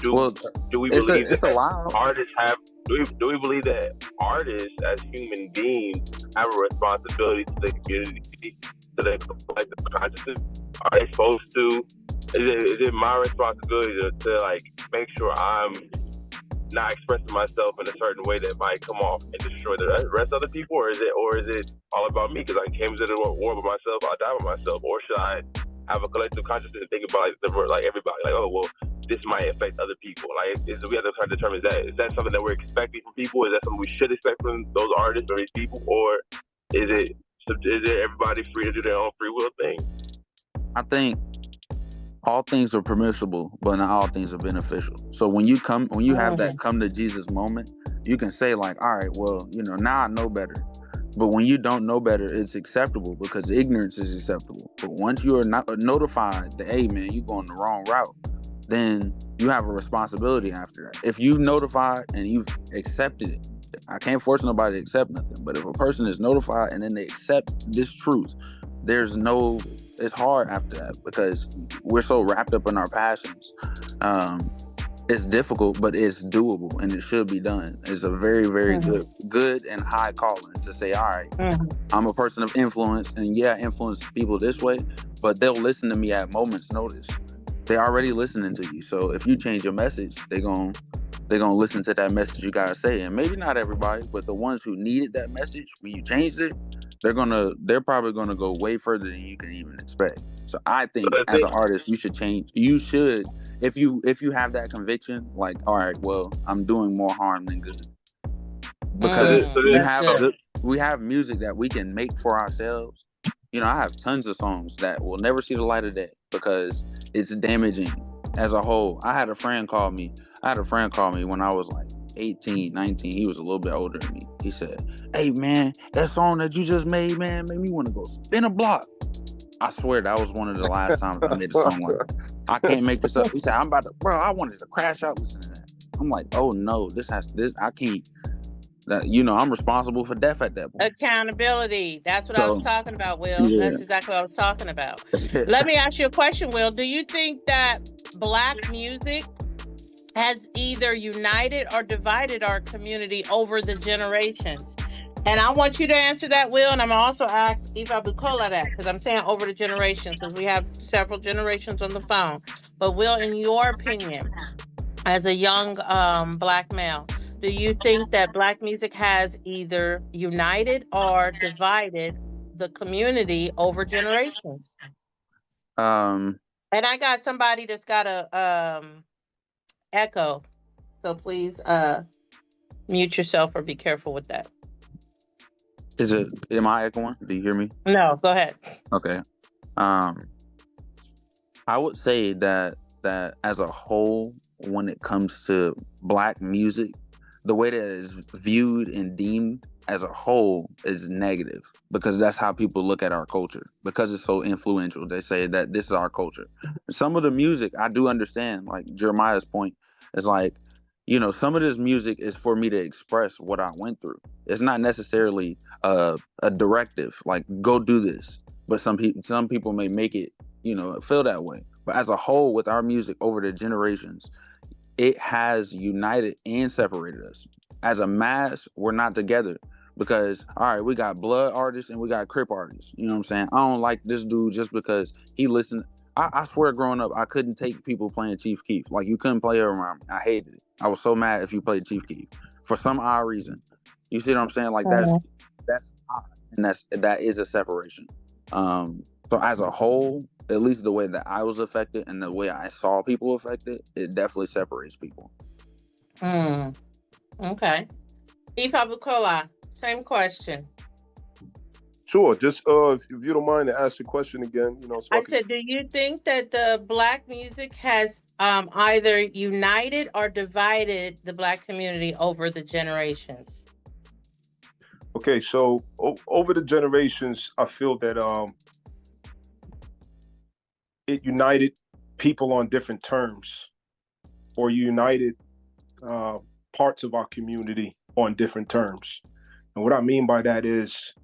do we believe that artists have? Do we believe that artists, as human beings, have a responsibility to the community, to the collective consciousness? Are they supposed to? Is it my responsibility to like make sure I'm not expressing myself in a certain way that might come off and destroy the rest of the people, or is it all about me? Because I came to the war by myself, I'll die by myself, or should I have a collective consciousness and think about like everybody, like, oh well, this might affect other people. Like we have to try to determine is that something that we're expecting from people? Is that something we should expect from those artists or these people, or is it everybody free to do their own free will thing? I think all things are permissible, but not all things are beneficial. So when you have that come to Jesus moment, you can say like, all right, well, now I know better. But when you don't know better, it's acceptable because ignorance is acceptable. But once you are not notified that, hey man, you're going the wrong route, then you have a responsibility after that. If you've notified and you've accepted it, I can't force nobody to accept nothing. But if a person is notified and then they accept this truth, it's hard after that because we're so wrapped up in our passions. It's difficult, but it's doable and it should be done. It's a very, very good and high calling to say, all right, I'm a person of influence, and influence people this way, but they'll listen to me at moment's notice. They're already listening to you. So if you change your message, they're gonna listen to that message you gotta say. And maybe not everybody, but the ones who needed that message when you changed it, they're probably gonna go way further than you can even expect. So I think as an artist, you should change. You should, if you have that conviction, like, all right, well, I'm doing more harm than good, because we have music that we can make for ourselves. I have tons of songs that will never see the light of day because it's damaging as a whole. I had a friend call me when I was like 18, 19. He was a little bit older than me. He said, hey man, that song that you just made, man, made me want to go spin a block. I swear that was one of the last times I made a song like that. I can't make this up. He said, I wanted to crash out listening to that. I'm like, oh no, I can't. I'm responsible for death at that point. Accountability. That's what I was talking about, Will. Yeah. That's exactly what I was talking about. Let me ask you a question, Will. Do you think that Black music has either united or divided our community over the generations? And I want you to answer that, Will. And I'm also ask Eva Bukola that, because I'm saying over the generations, because we have several generations on the phone. But Will, in your opinion, as a young Black male, do you think that Black music has either united or divided the community over generations? And I got somebody that's got a echo. So please mute yourself or be careful with that. Am I echoing? Do you hear me? No, go ahead. Okay. Um, I would say that as a whole, when it comes to Black music, the way that it is viewed and deemed as a whole is negative, because that's how people look at our culture, because it's so influential. They say that this is our culture. Some of the music I do understand, like Jeremiah's point, is like, some of this music is for me to express what I went through. It's not necessarily a directive, like go do this. But some people may make it, feel that way. But as a whole, with our music over the generations, it has united and separated us. As a mass, we're not together because, all right, we got blood artists and we got Crip artists. You know what I'm saying? I don't like this dude just because he listened. I swear, growing up, I couldn't take people playing Chief Keef. Like, you couldn't play around me. I hated it. I was so mad if you played Chief Keef for some odd reason. You see what I'm saying? Like, that's odd, and that is a separation. So as a whole, at least the way that I was affected and the way I saw people affected, it definitely separates people. Okay. Ifa Bukola, same question. Sure. Just if you don't mind to ask the question again, so I said, do you think that the Black music has either united or divided the Black community over the generations? Okay, so over the generations, I feel that it united people on different terms, or united parts of our community on different terms. And what I mean by that is,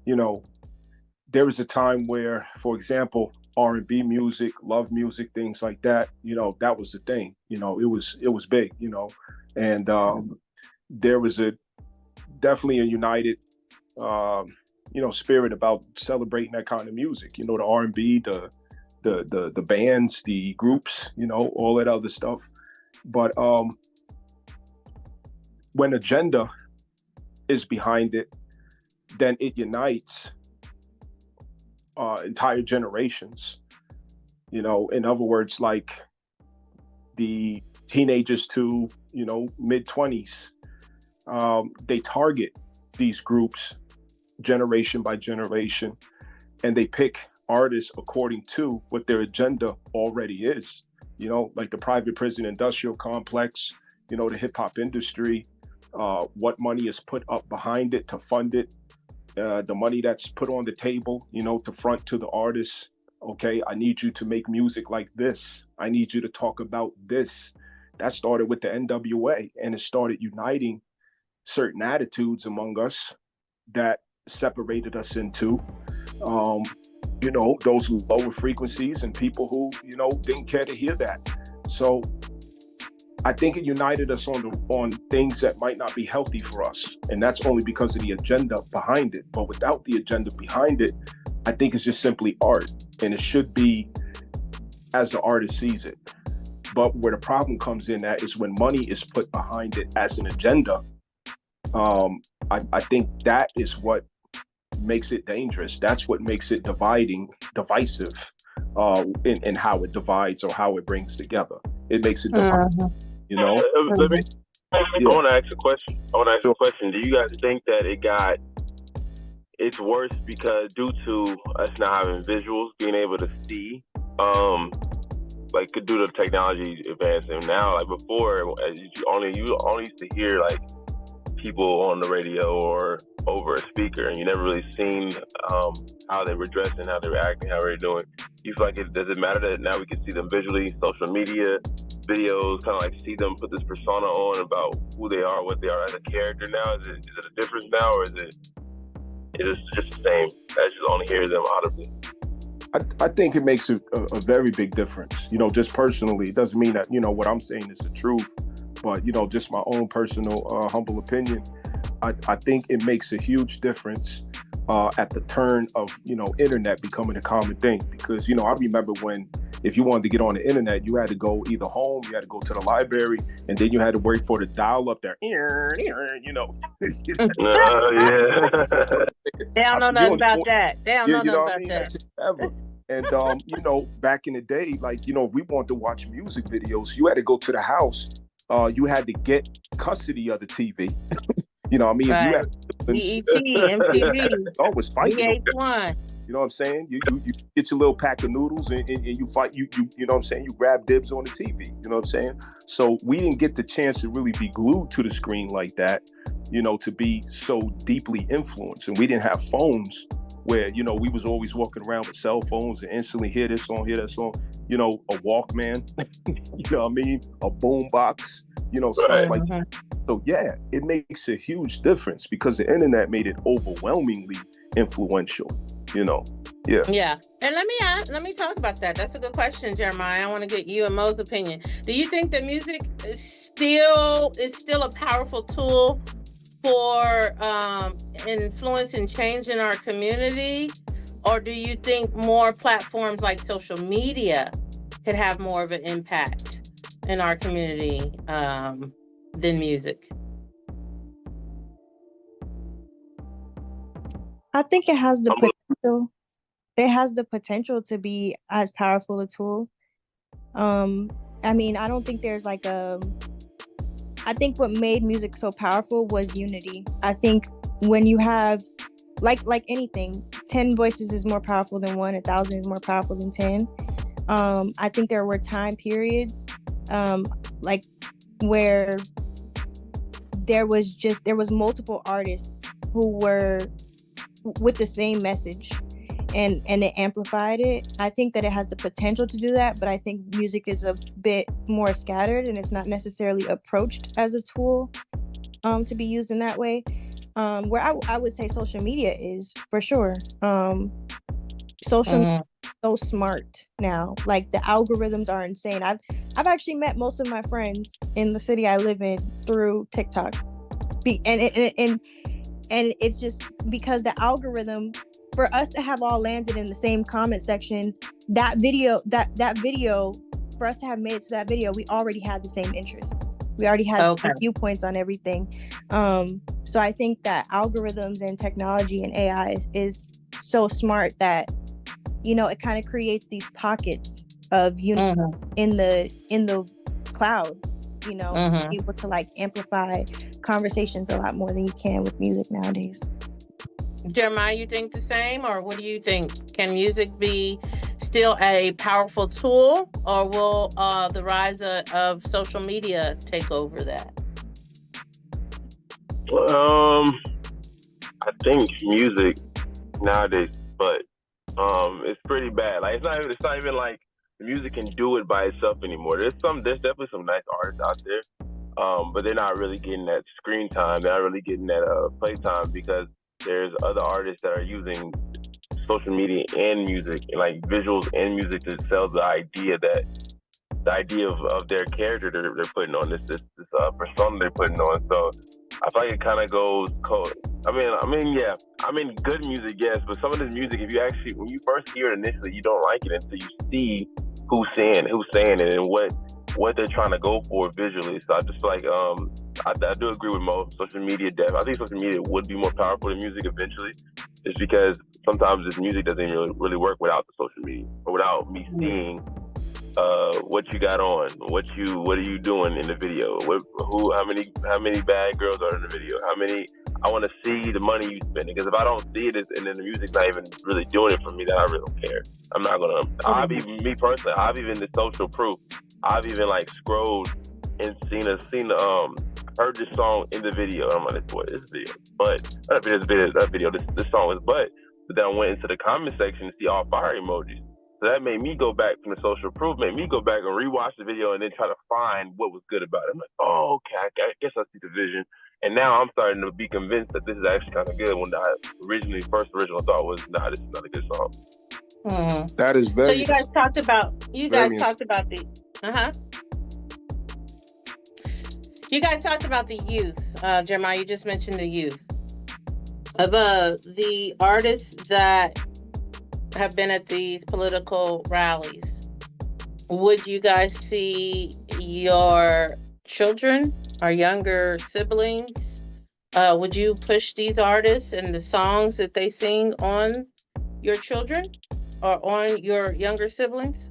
there was a time where, for example, R&B music, love music, things like that, that was the thing. It was big, and there was definitely a united spirit about celebrating that kind of music. The R&B, the bands, the groups, all that other stuff. But when agenda is behind it, then it unites entire generations. In other words, like the teenagers to mid-20s, they target these groups generation by generation, and they pick artists according to what their agenda already is. Like the private prison industrial complex, the hip-hop industry, what money is put up behind it to fund it, the money that's put on the table, to front to the artists. Okay, I need you to make music like this. I need you to talk about this. That started with the NWA, and it started uniting certain attitudes among us that separated us into, those lower frequencies and people who, didn't care to hear that. So I think it united us on things that might not be healthy for us. And that's only because of the agenda behind it. But without the agenda behind it, I think it's just simply art. And it should be as the artist sees it. But where the problem comes in at is when money is put behind it as an agenda. I think that is what makes it dangerous. That's what makes it divisive in how it divides or how it brings together. It makes it divisive. Let me. I want to ask a question. Do you guys think that it's worse because due to us not having visuals, being able to see, like due to technology advancing now, like before, you only used to hear like people on the radio or over a speaker, and you never really seen how they were dressing, how they were acting, how they were doing. You feel like does it matter that now we can see them visually, social media, videos, kind of like see them put this persona on about who they are, what they are as a character now? Is it a difference now, or is it just the same? I just only hear them audibly. I think it makes a very big difference. Just personally, it doesn't mean that, what I'm saying is the truth, but, just my own personal humble opinion. I think it makes a huge difference at the turn of, internet becoming a common thing. Because, I remember when, if you wanted to get on the internet, you had to go either home, you had to go to the library, and then you had to wait for the dial up there. Yeah. They don't know nothing about that. They don't know nothing about that. And you know, back in the day, like, you know, if we wanted to watch music videos, you had to go to the house. You had to get custody of the TV. You know what I mean? If you Right. had BET, MTV, I was fighting. VH1. You know what I'm saying? You get your little pack of noodles and you fight. You know what I'm saying? You grab dibs on the TV. You know what I'm saying? So we didn't get the chance to really be glued to the screen like that, you know, to be so deeply influenced. And we didn't have phones where, you know, we was always walking around with cell phones and instantly hear this song, hear that song. You know, a Walkman. You know what I mean? A boom box. You know, stuff like that. So yeah, it makes a huge difference because the internet made it overwhelmingly influential. You know, yeah. And let me talk about that. That's a good question, Jeremiah. I want to get you and Mo's opinion. Do you think that music is still a powerful tool for influence and change in our community, or do you think more platforms like social media could have more of an impact in our community than music? I think it has the potential. It has the potential to be as powerful a tool. I mean, I don't think there's like I think what made music so powerful was unity. I think when you have like anything, 10 voices is more powerful than 1, 1,000 is more powerful than 10. I think there were time periods like where there was multiple artists who were with the same message and it amplified it. I think that it has the potential to do that, but I think music is a bit more scattered and it's not necessarily approached as a tool to be used in that way. Where I would say social media is for sure. Social media is so smart now. Like the algorithms are insane. I've actually met most of my friends in the city I live in through TikTok, and it's just because the algorithm, for us to have all landed in the same comment section, that video, for us to have made it to that video, we already had the same interests. We already had viewpoints on everything. So I think that algorithms and technology and AI is so smart that, you know, it kind of creates these pockets of unity in the cloud. You know, able to like amplify conversations a lot more than you can with music nowadays. Jeremiah, you think the same, or what do you think? Can music be still a powerful tool, or will the rise of social media take over that? I think music nowadays, but it's pretty bad. Like it's not even like the music can do it by itself anymore. There's definitely some nice artists out there, but they're not really getting that screen time. They're not really getting that play time because there's other artists that are using social media and music, and like visuals and music to sell the idea of their character they're putting on, this persona they're putting on. So I feel like it kind of goes cold. I mean, good music, yes, but some of this music, when you first hear it initially, you don't like it until you see who's saying it and what they're trying to go for visually. So I just feel like I do agree with Mo. Social media I think social media would be more powerful than music eventually, just because sometimes this music doesn't really work without the social media or without me seeing what you got on, what are you doing in the video, how many bad girls are in the video, I want to see the money you spending, because if I don't see it and then the music's not even really doing it for me, then I really don't care. I'm not gonna. Me personally, I've even the social proof. I've even like scrolled and heard this song in the video. I'm like, boy, this video, but this song is but then I went into the comment section to see all fire emojis. So that made me go back from the social proof, made me go back and rewatch the video and then try to find what was good about it. I'm like, oh, okay, I guess I see the vision. And now I'm starting to be convinced that this is actually kind of good, when the original thought was, nah, this is not a good song. That is very. So you guys talked about the You guys talked about the youth. Jeremiah, you just mentioned the youth. Of the artists that have been at these political rallies, would you guys see your children or younger siblings, would you push these artists and the songs that they sing on your children, or on your younger siblings?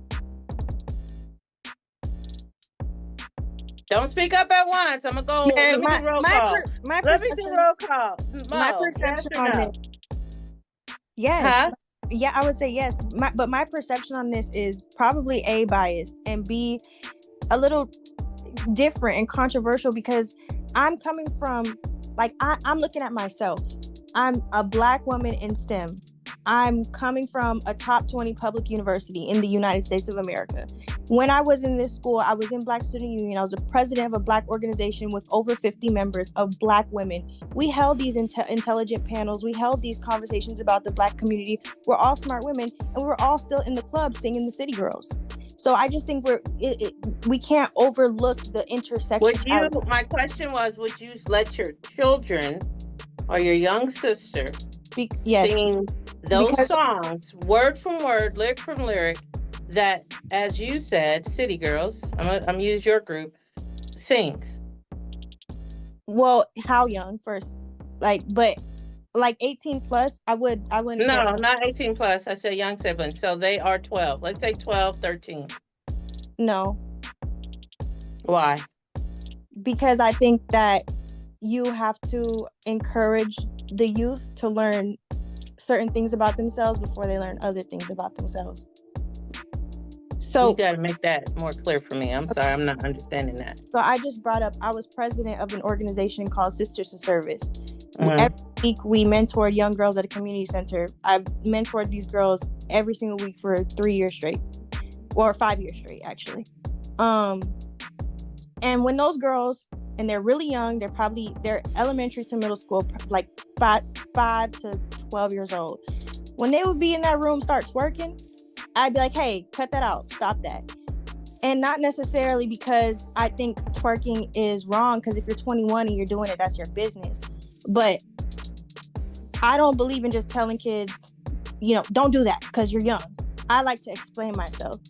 Don't speak up at once. I'm gonna go. Man, Let me do roll call. my Let me do perception, roll call. my Mo, yes perception or on no? this, yes. Huh? Yeah, I would say yes. But my perception on this is probably A, biased, and B, a little different and controversial, because I'm coming from, like, I'm looking at myself. I'm a Black woman in STEM. I'm coming from a top 20 public university in the United States of America. When I was in this school, I was in Black Student Union. I was the president of a Black organization with over 50 members of Black women. We held these intelligent panels. We held these conversations about the Black community. We're all smart women, and we're all still in the club singing the City Girls. So I just think we can't overlook the intersection. My question was, would you let your children or your young sister Yes, sing those songs, word from word, lyric from lyric, that, as you said, City Girls, I'm gonna use your group, sings? Well, how young first? Like 18 plus, I wouldn't No, care. not 18 plus. I said young siblings. So they are 12. Let's say 12, 13. No. Why? Because I think that you have to encourage the youth to learn certain things about themselves before they learn other things about themselves. So you got to make that more clear for me. I'm sorry, I'm not understanding that. So I just brought up, I was president of an organization called Sisters of Service. Mm-hmm. Every week we mentored young girls at a community center. I mentored these girls every single week for 3 years straight, or 5 years straight, actually. And when those girls, and they're really young, they're elementary to middle school, like 5 to 12 years old. When they would be in that room, start twerking, I'd be like, hey, cut that out, stop that. And not necessarily because I think twerking is wrong, because if you're 21 and you're doing it, that's your business. But I don't believe in just telling kids, don't do that because you're young. I like to explain myself.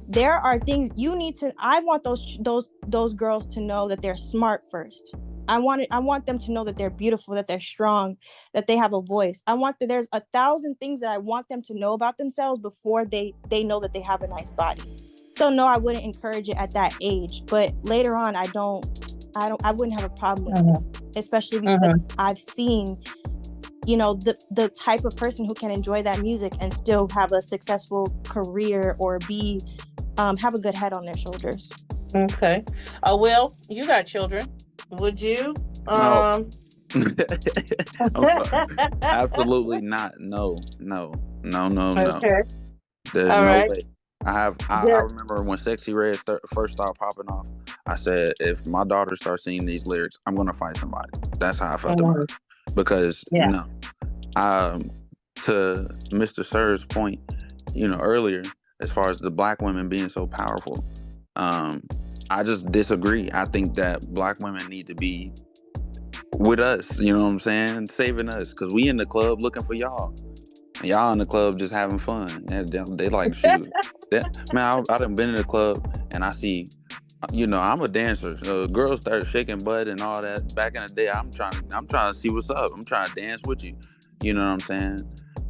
There are things you need to. I want those girls to know that they're smart first. I want them to know that they're beautiful, that they're strong, that they have a voice. There's 1,000 things that I want them to know about themselves before they know that they have a nice body. So no, I wouldn't encourage it at that age. But later on, I wouldn't have a problem with it, especially because I've seen, the type of person who can enjoy that music and still have a successful career or have a good head on their shoulders. Okay. Will, you got children. Would you? No. Absolutely not. No. Okay. There's All no right. way. I remember when Sexy Red first started popping off, I said, if my daughter starts singing these lyrics, I'm going to fight somebody. That's how I felt about it. Because, no. To Mr. Sir's point, earlier, as far as the Black women being so powerful, I just disagree. I think that Black women need to be with us, you know what I'm saying? Saving us, because we in the club looking for y'all. And y'all in the club just having fun. And they like, shoot. Man, I done been in the club and I see, I'm a dancer. So girls start shaking butt and all that. Back in the day, I'm trying to see what's up. I'm trying to dance with you. You know what I'm saying?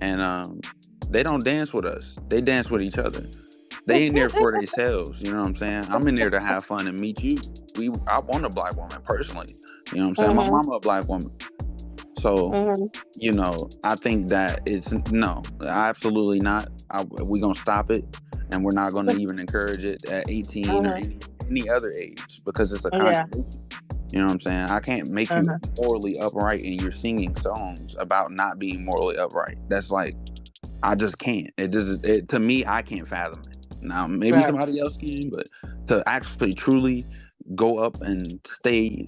And they don't dance with us. They dance with each other. They ain't there for themselves. You know what I'm saying? I'm in there to have fun and meet you. I want a Black woman personally. You know what I'm saying? My mama a Black woman. So, I think that it's no, absolutely not. We're going to stop it, and we're not going to even encourage it at 18 or any other age, because it's a contradiction. You know what I'm saying? I can't make you morally upright and you're singing songs about not being morally upright. That's like, I just can't. To me, I can't fathom it. Now, maybe somebody else can, but to actually truly go up and stay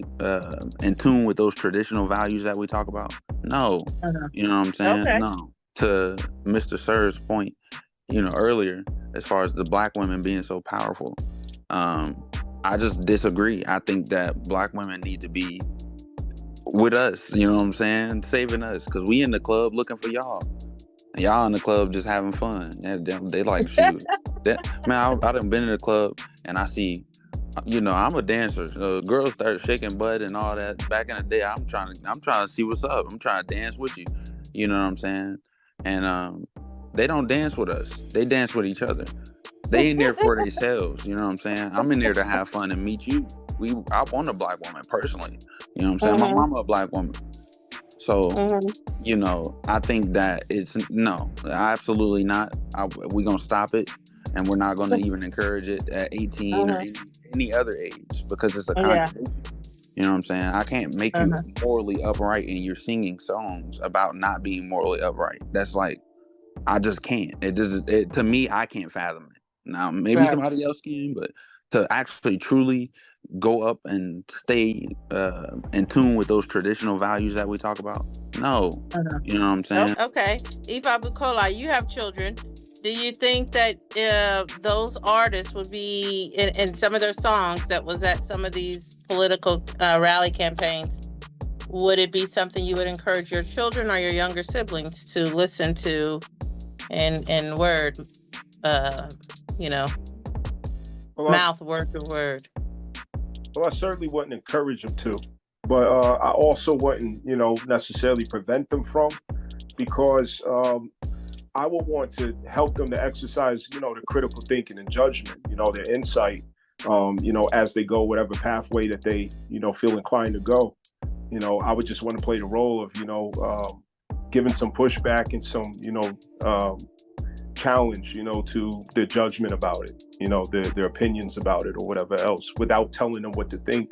in tune with those traditional values that we talk about, no. You know what I'm saying? Okay. No. To Mr. Sir's point, earlier, as far as the Black women being so powerful, I just disagree. I think that Black women need to be with us, you know what I'm saying? Saving us, because we in the club looking for y'all. And y'all in the club just having fun. They like, shoot. Man, I done been in the club and I see, I'm a dancer. So girls start shaking butt and all that. Back in the day, I'm trying to see what's up. I'm trying to dance with you. You know what I'm saying? And They don't dance with us. They dance with each other. They in there for themselves. You know what I'm saying? I'm in there to have fun and meet you. I want a black woman personally. You know what I'm saying? My mama a black woman. So, you know, I think that it's no, absolutely not. We're going to stop it, and we're not going to even encourage it at 18 or any other age, because it's a contradiction. You know what I'm saying? I can't make you morally upright and you're singing songs about not being morally upright. That's like, I just can't. To me, I can't fathom it. Now, maybe somebody else can, but to actually truly go up and stay in tune with those traditional values that we talk about, no. You know what I'm saying? Okay. Ifa Bukola, you have children. Do you think that those artists would be in some of their songs that was at some of these political rally campaigns, would it be something you would encourage your children or your younger siblings to listen to in word, you know, mouth word to word? Well, I certainly wouldn't encourage them to, but I also wouldn't, you know, necessarily prevent them from, because I would want to help them to exercise, you know, the critical thinking and judgment, you know, their insight, you know, as they go whatever pathway that they, you know, feel inclined to go. You know, I would just want to play the role of, you know, giving some pushback and some, you know, challenge, you know, to their judgment about it, you know, their opinions about it or whatever else, without telling them what to think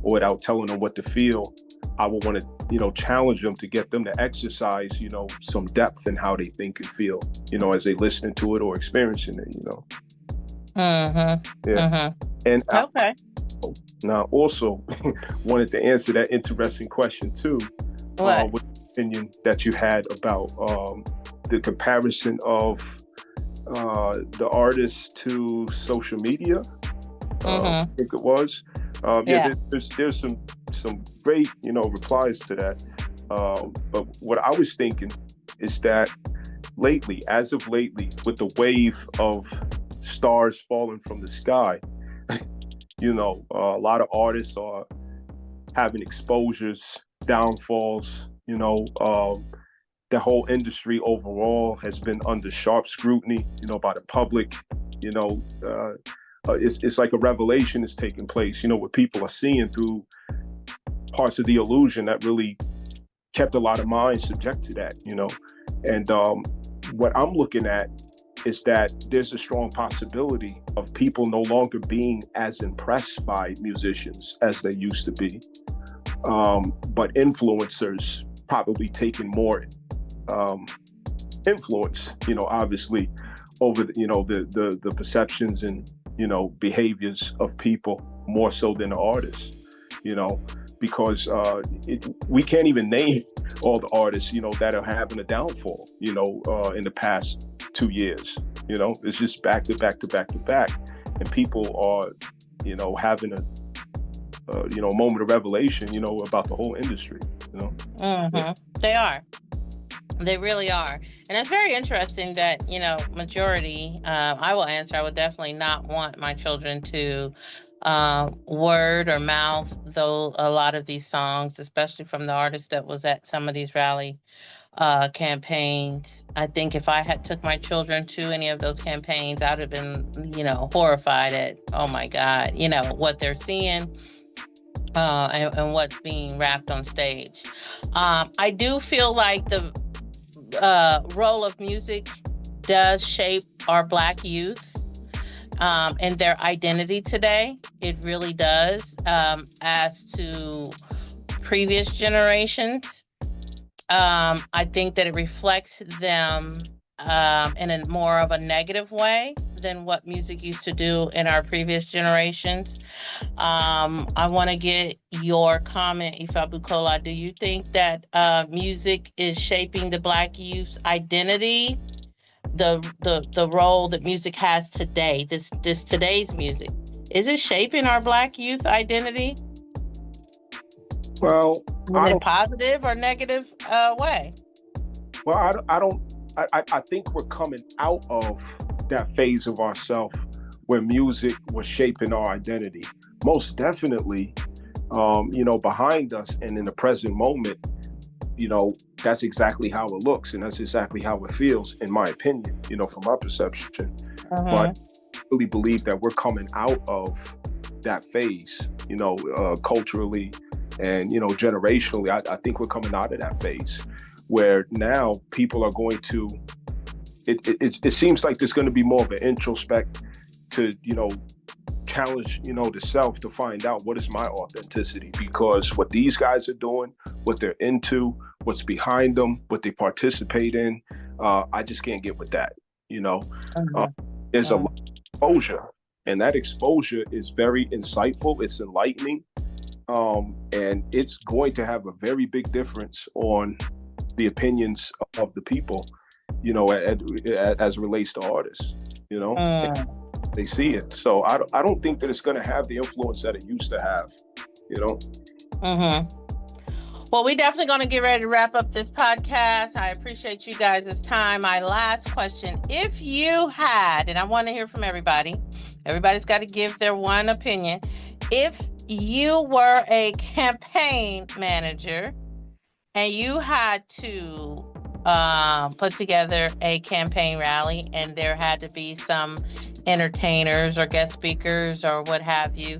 or without telling them what to feel. I would want to, you know, challenge them to get them to exercise, you know, some depth in how they think and feel, you know, as they listening to it or experiencing it, you know. And okay. Now also wanted to answer that interesting question too, with the opinion that you had about the comparison of the artist to social media. I think it was. There's some great, you know, replies to that. But what I was thinking is that as of lately, with the wave of stars falling from the sky, you know, a lot of artists are having exposures, downfalls, you know, the whole industry overall has been under sharp scrutiny, you know, by the public. You know, it's like a revelation is taking place, you know, what people are seeing through parts of the illusion that really kept a lot of minds subject to that, you know. And what I'm looking at is that there's a strong possibility of people no longer being as impressed by musicians as they used to be, but influencers probably taking more influence, you know, obviously over the, you know, the perceptions and, you know, behaviors of people more so than the artists, you know, because we can't even name all the artists, you know, that are having a downfall, you know, in the past 2 years. You know, it's just back to back to back to back, and people are, you know, having a you know, moment of revelation, you know, about the whole industry. You know, They really are. And it's very interesting that, you know, majority, I will answer, I would definitely not want my children to word or mouth though a lot of these songs, especially from the artists that was at some of these rally campaigns. I think if I had took my children to any of those campaigns, I'd have been, you know, horrified at, oh my God, you know, what they're seeing and what's being rapped on stage. I do feel like the role of music does shape our Black youth and their identity today. It really does. As to previous generations, I think that it reflects them in a more of a negative way than what music used to do in our previous generations. I want to get your comment, Ifa Bukola. Do you think that music is shaping the Black youth's identity? The role that music has today, this today's music, is it shaping our Black youth identity? Well, in a positive or negative way? Well, I think we're coming out of that phase of ourselves where music was shaping our identity. Most definitely, you know, behind us and in the present moment, you know, that's exactly how it looks, and that's exactly how it feels, in my opinion, you know, from my perception. But I really believe that we're coming out of that phase, you know, culturally and, you know, generationally. I think we're coming out of that phase where now people are going to, it seems like there's going to be more of an introspect to, you know, challenge, you know, the self to find out what is my authenticity, because what these guys are doing, what they're into, what's behind them, what they participate in, I just can't get with that, you know. There's a lot of exposure, and that exposure is very insightful, it's enlightening, and it's going to have a very big difference on the opinions of the people, you know, as it relates to artists, you know. They see it. So I don't think that it's going to have the influence that it used to have, you know? Well, we definitely going to get ready to wrap up this podcast. I appreciate you guys' time. My last question, if you had, and I want to hear from everybody, everybody's got to give their one opinion. If you were a campaign manager and you had to put together a campaign rally, and there had to be some entertainers or guest speakers or what have you,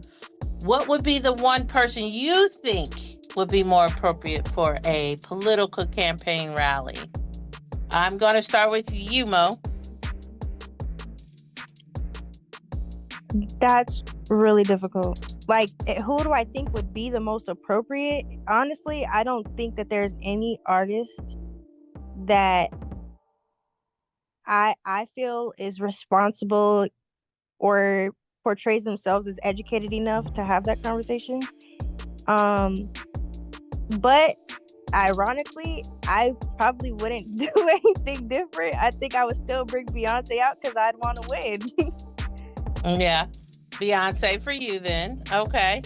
what would be the one person you think would be more appropriate for a political campaign rally? I'm going to start with you, Mo. That's really difficult. Like, who do I think would be the most appropriate? Honestly, I don't think that there's any artist that I feel is responsible or portrays themselves as educated enough to have that conversation. But ironically, I probably wouldn't do anything different. I think I would still bring Beyonce out because I'd want to win. Yeah. Beyonce for you then. Okay.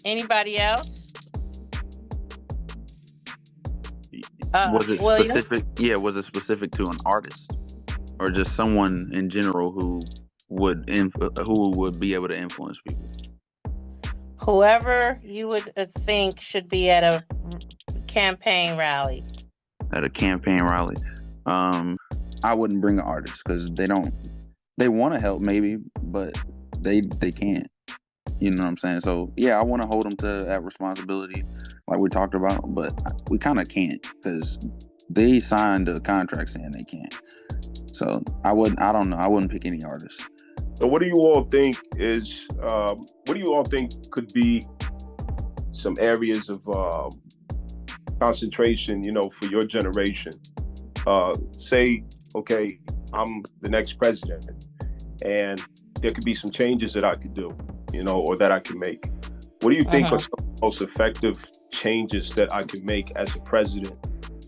Anybody else? Was it specific? Yeah, was it specific to an artist or just someone in general who would be able to influence people? Whoever you would think should be at a campaign rally. At a campaign rally, I wouldn't bring an artist because they want to help maybe, but they can't. You know what I'm saying? So yeah, I want to hold them to that responsibility, like we talked about, but we kind of can't because they signed a contract saying they can't. So I don't know. I wouldn't pick any artist. So what do you all think could be some areas of concentration, you know, for your generation? Say, okay, I'm the next president, and there could be some changes that I could do, you know, or that I can make. What do you think are some of the most effective changes that I could make as a president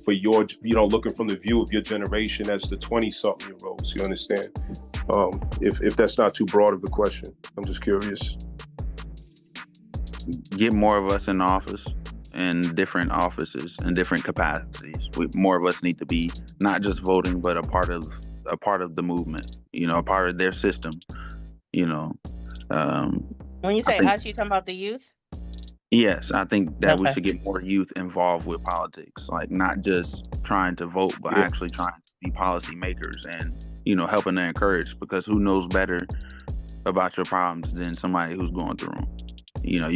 for your, you know, looking from the view of your generation as the 20-something-year-olds, you understand? If that's not too broad of a question, I'm just curious. Get more of us in office, in different offices, in different capacities. More of us need to be not just voting, but a part of the movement, you know, a part of their system, you know. When you say us, you talking about the youth? Yes, I think that we should get more youth involved with politics, like not just trying to vote, but actually trying to be policy makers and, you know, helping to encourage, because who knows better about your problems than somebody who's going through them. You know,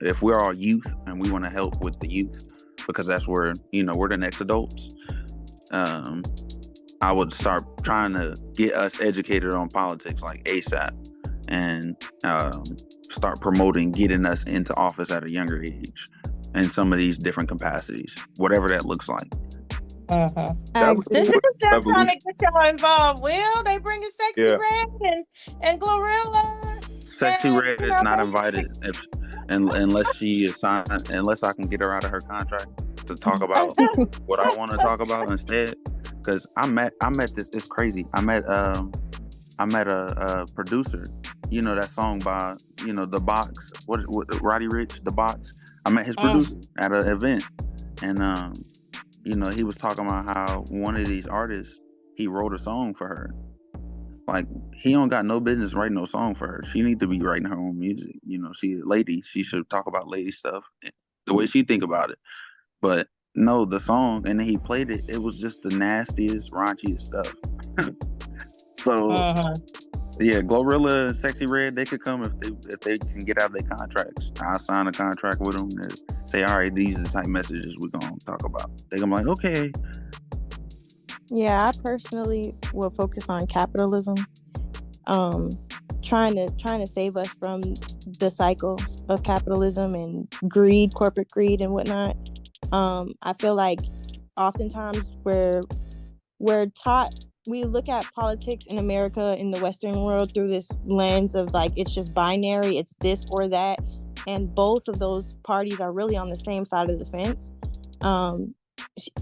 if we're all youth and we want to help with the youth, because that's where, you know, we're the next adults. I would start trying to get us educated on politics like ASAP, and start promoting getting us into office at a younger age in some of these different capacities, whatever that looks like. This is them trying to get y'all involved. Will they bring in Sexy Red and Glorilla? Sexy Red is not invited unless she is signed, unless I can get her out of her contract to talk about what I want to talk about instead. Because I met this. It's crazy. I met a producer. You know that song by, you know, The Box. What Roddy Ricch, The Box. I met his producer at an event, and you know, he was talking about how one of these artists, he wrote a song for her. Like, he don't got no business writing no song for her. She need to be writing her own music. You know, she a lady. She should talk about lady stuff the way she think about it. But No, the song, and then he played it. It was just the nastiest, raunchiest stuff. So yeah, Glorilla and Sexy Red, they could come if they can get out of their contracts. I'll sign a contract with them and say, all right, these are the type of messages we're gonna talk about. They gonna be like, okay. Yeah, I personally will focus on capitalism, trying to save us from the cycle of capitalism and greed, corporate greed, and whatnot. I feel like oftentimes we're taught, we look at politics in America, in the Western world, through this lens of like it's just binary, it's this or that, and both of those parties are really on the same side of the fence,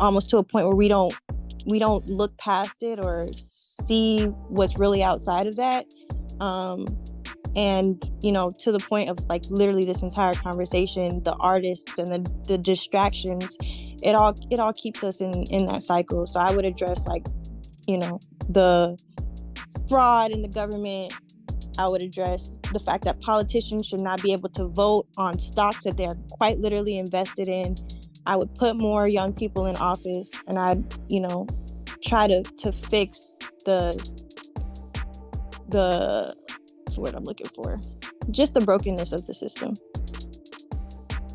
almost to a point where we don't look past it or see what's really outside of that. And to the point of like literally this entire conversation, the artists and the distractions, it all keeps us in that cycle. So I would address like the fraud in the government. I would address the fact that politicians should not be able to vote on stocks that they're quite literally invested in. I would put more young people in office, and I'd try to fix the what's the word I'm looking for? Just the brokenness of the system.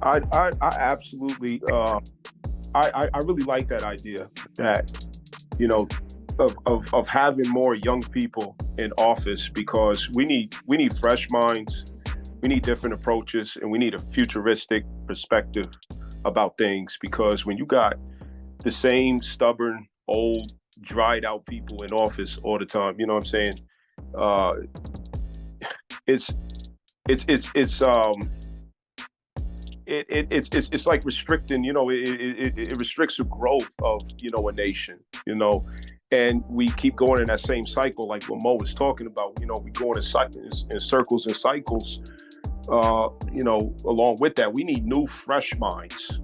I absolutely I really like that idea that of having more young people in office, because we need fresh minds, we need different approaches, and we need a futuristic perspective about things. Because when you got the same stubborn, old, dried out people in office all the time, you know what I'm saying? It's like restricting, it restricts the growth of a nation, and we keep going in that same cycle, like what Mo was talking about. We go in circles and cycles. Along with that, we need new, fresh minds,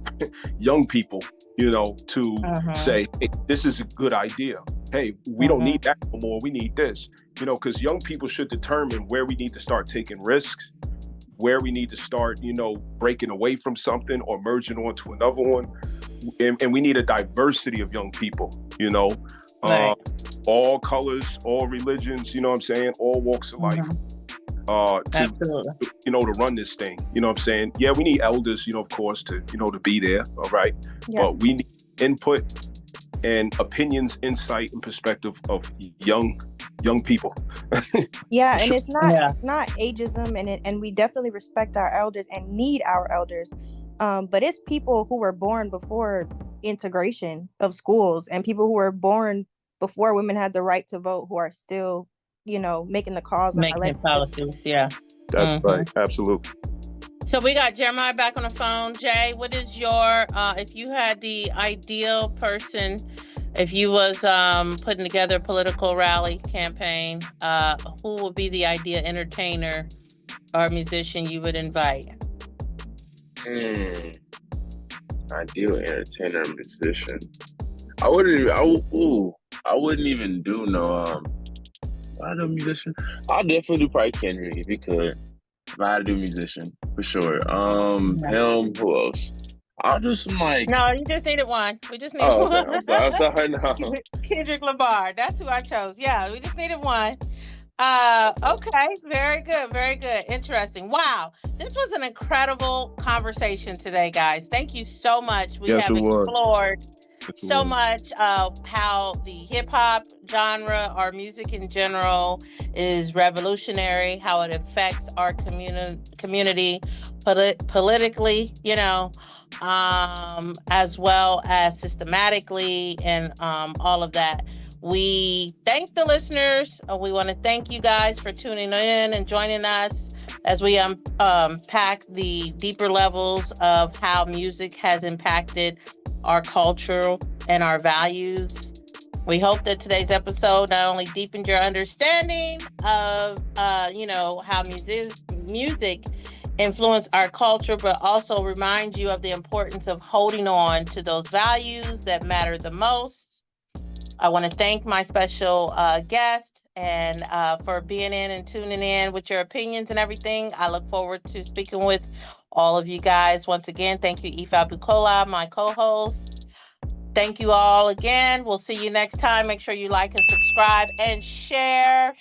young people, to say, hey, this is a good idea. Hey, we don't need that no more. We need this, because young people should determine where we need to start taking risks, where we need to start, breaking away from something or merging onto another one. And we need a diversity of young people, Right. All colors, all religions, all walks of life. Absolutely. To run this thing, Yeah, we need elders, of course, to be there, all right. Yeah. But we need input and opinions, insight, and perspective of young people. Yeah, and it's not ageism, and we definitely respect our elders and need our elders. But it's people who were born before integration of schools, and people who were born before women had the right to vote, who are still making the calls, making policies. Yeah, that's right. Absolutely. So we got Jeremiah back on the phone. Jay, what is your if you had the ideal person, if you was putting together a political rally campaign, who would be the ideal entertainer or musician you would invite? Ideal entertainer or musician. I wouldn't even do no I do musician. I'll definitely do probably Kendrick if he could. If I had to do musician, for sure. Him, who else? I'll do some like. No, you just needed one. We just needed one. Okay. I'm sorry, no. Kendrick Lamar. That's who I chose. Yeah, we just needed one. Okay, very good, very good. Interesting. Wow, this was an incredible conversation today, guys. Thank you so much. We have explored so much how the hip-hop genre, our music in general, is revolutionary, how it affects our community politically, as well as systematically, and all of that. We thank the listeners. We want to thank you guys for tuning in and joining us as we unpack the deeper levels of how music has impacted our culture and our values. We hope that today's episode not only deepened your understanding of, how music influence our culture, but also remind you of the importance of holding on to those values that matter the most. I want to thank my special guest and for being in and tuning in with your opinions and everything. I look forward to speaking with all of you guys. Once again, thank you, Ifa Bukola, my co-host. Thank you all again. We'll see you next time. Make sure you like and subscribe and share.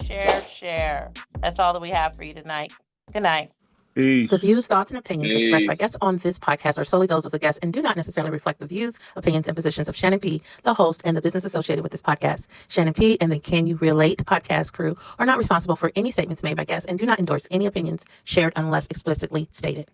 That's all that we have for you tonight. Good night. Peace. The views, thoughts, and opinions expressed by guests on this podcast are solely those of the guests and do not necessarily reflect the views, opinions, and positions of Shannon P., the host, and the business associated with this podcast. Shannon P. and the Can You Relate podcast crew are not responsible for any statements made by guests and do not endorse any opinions shared unless explicitly stated.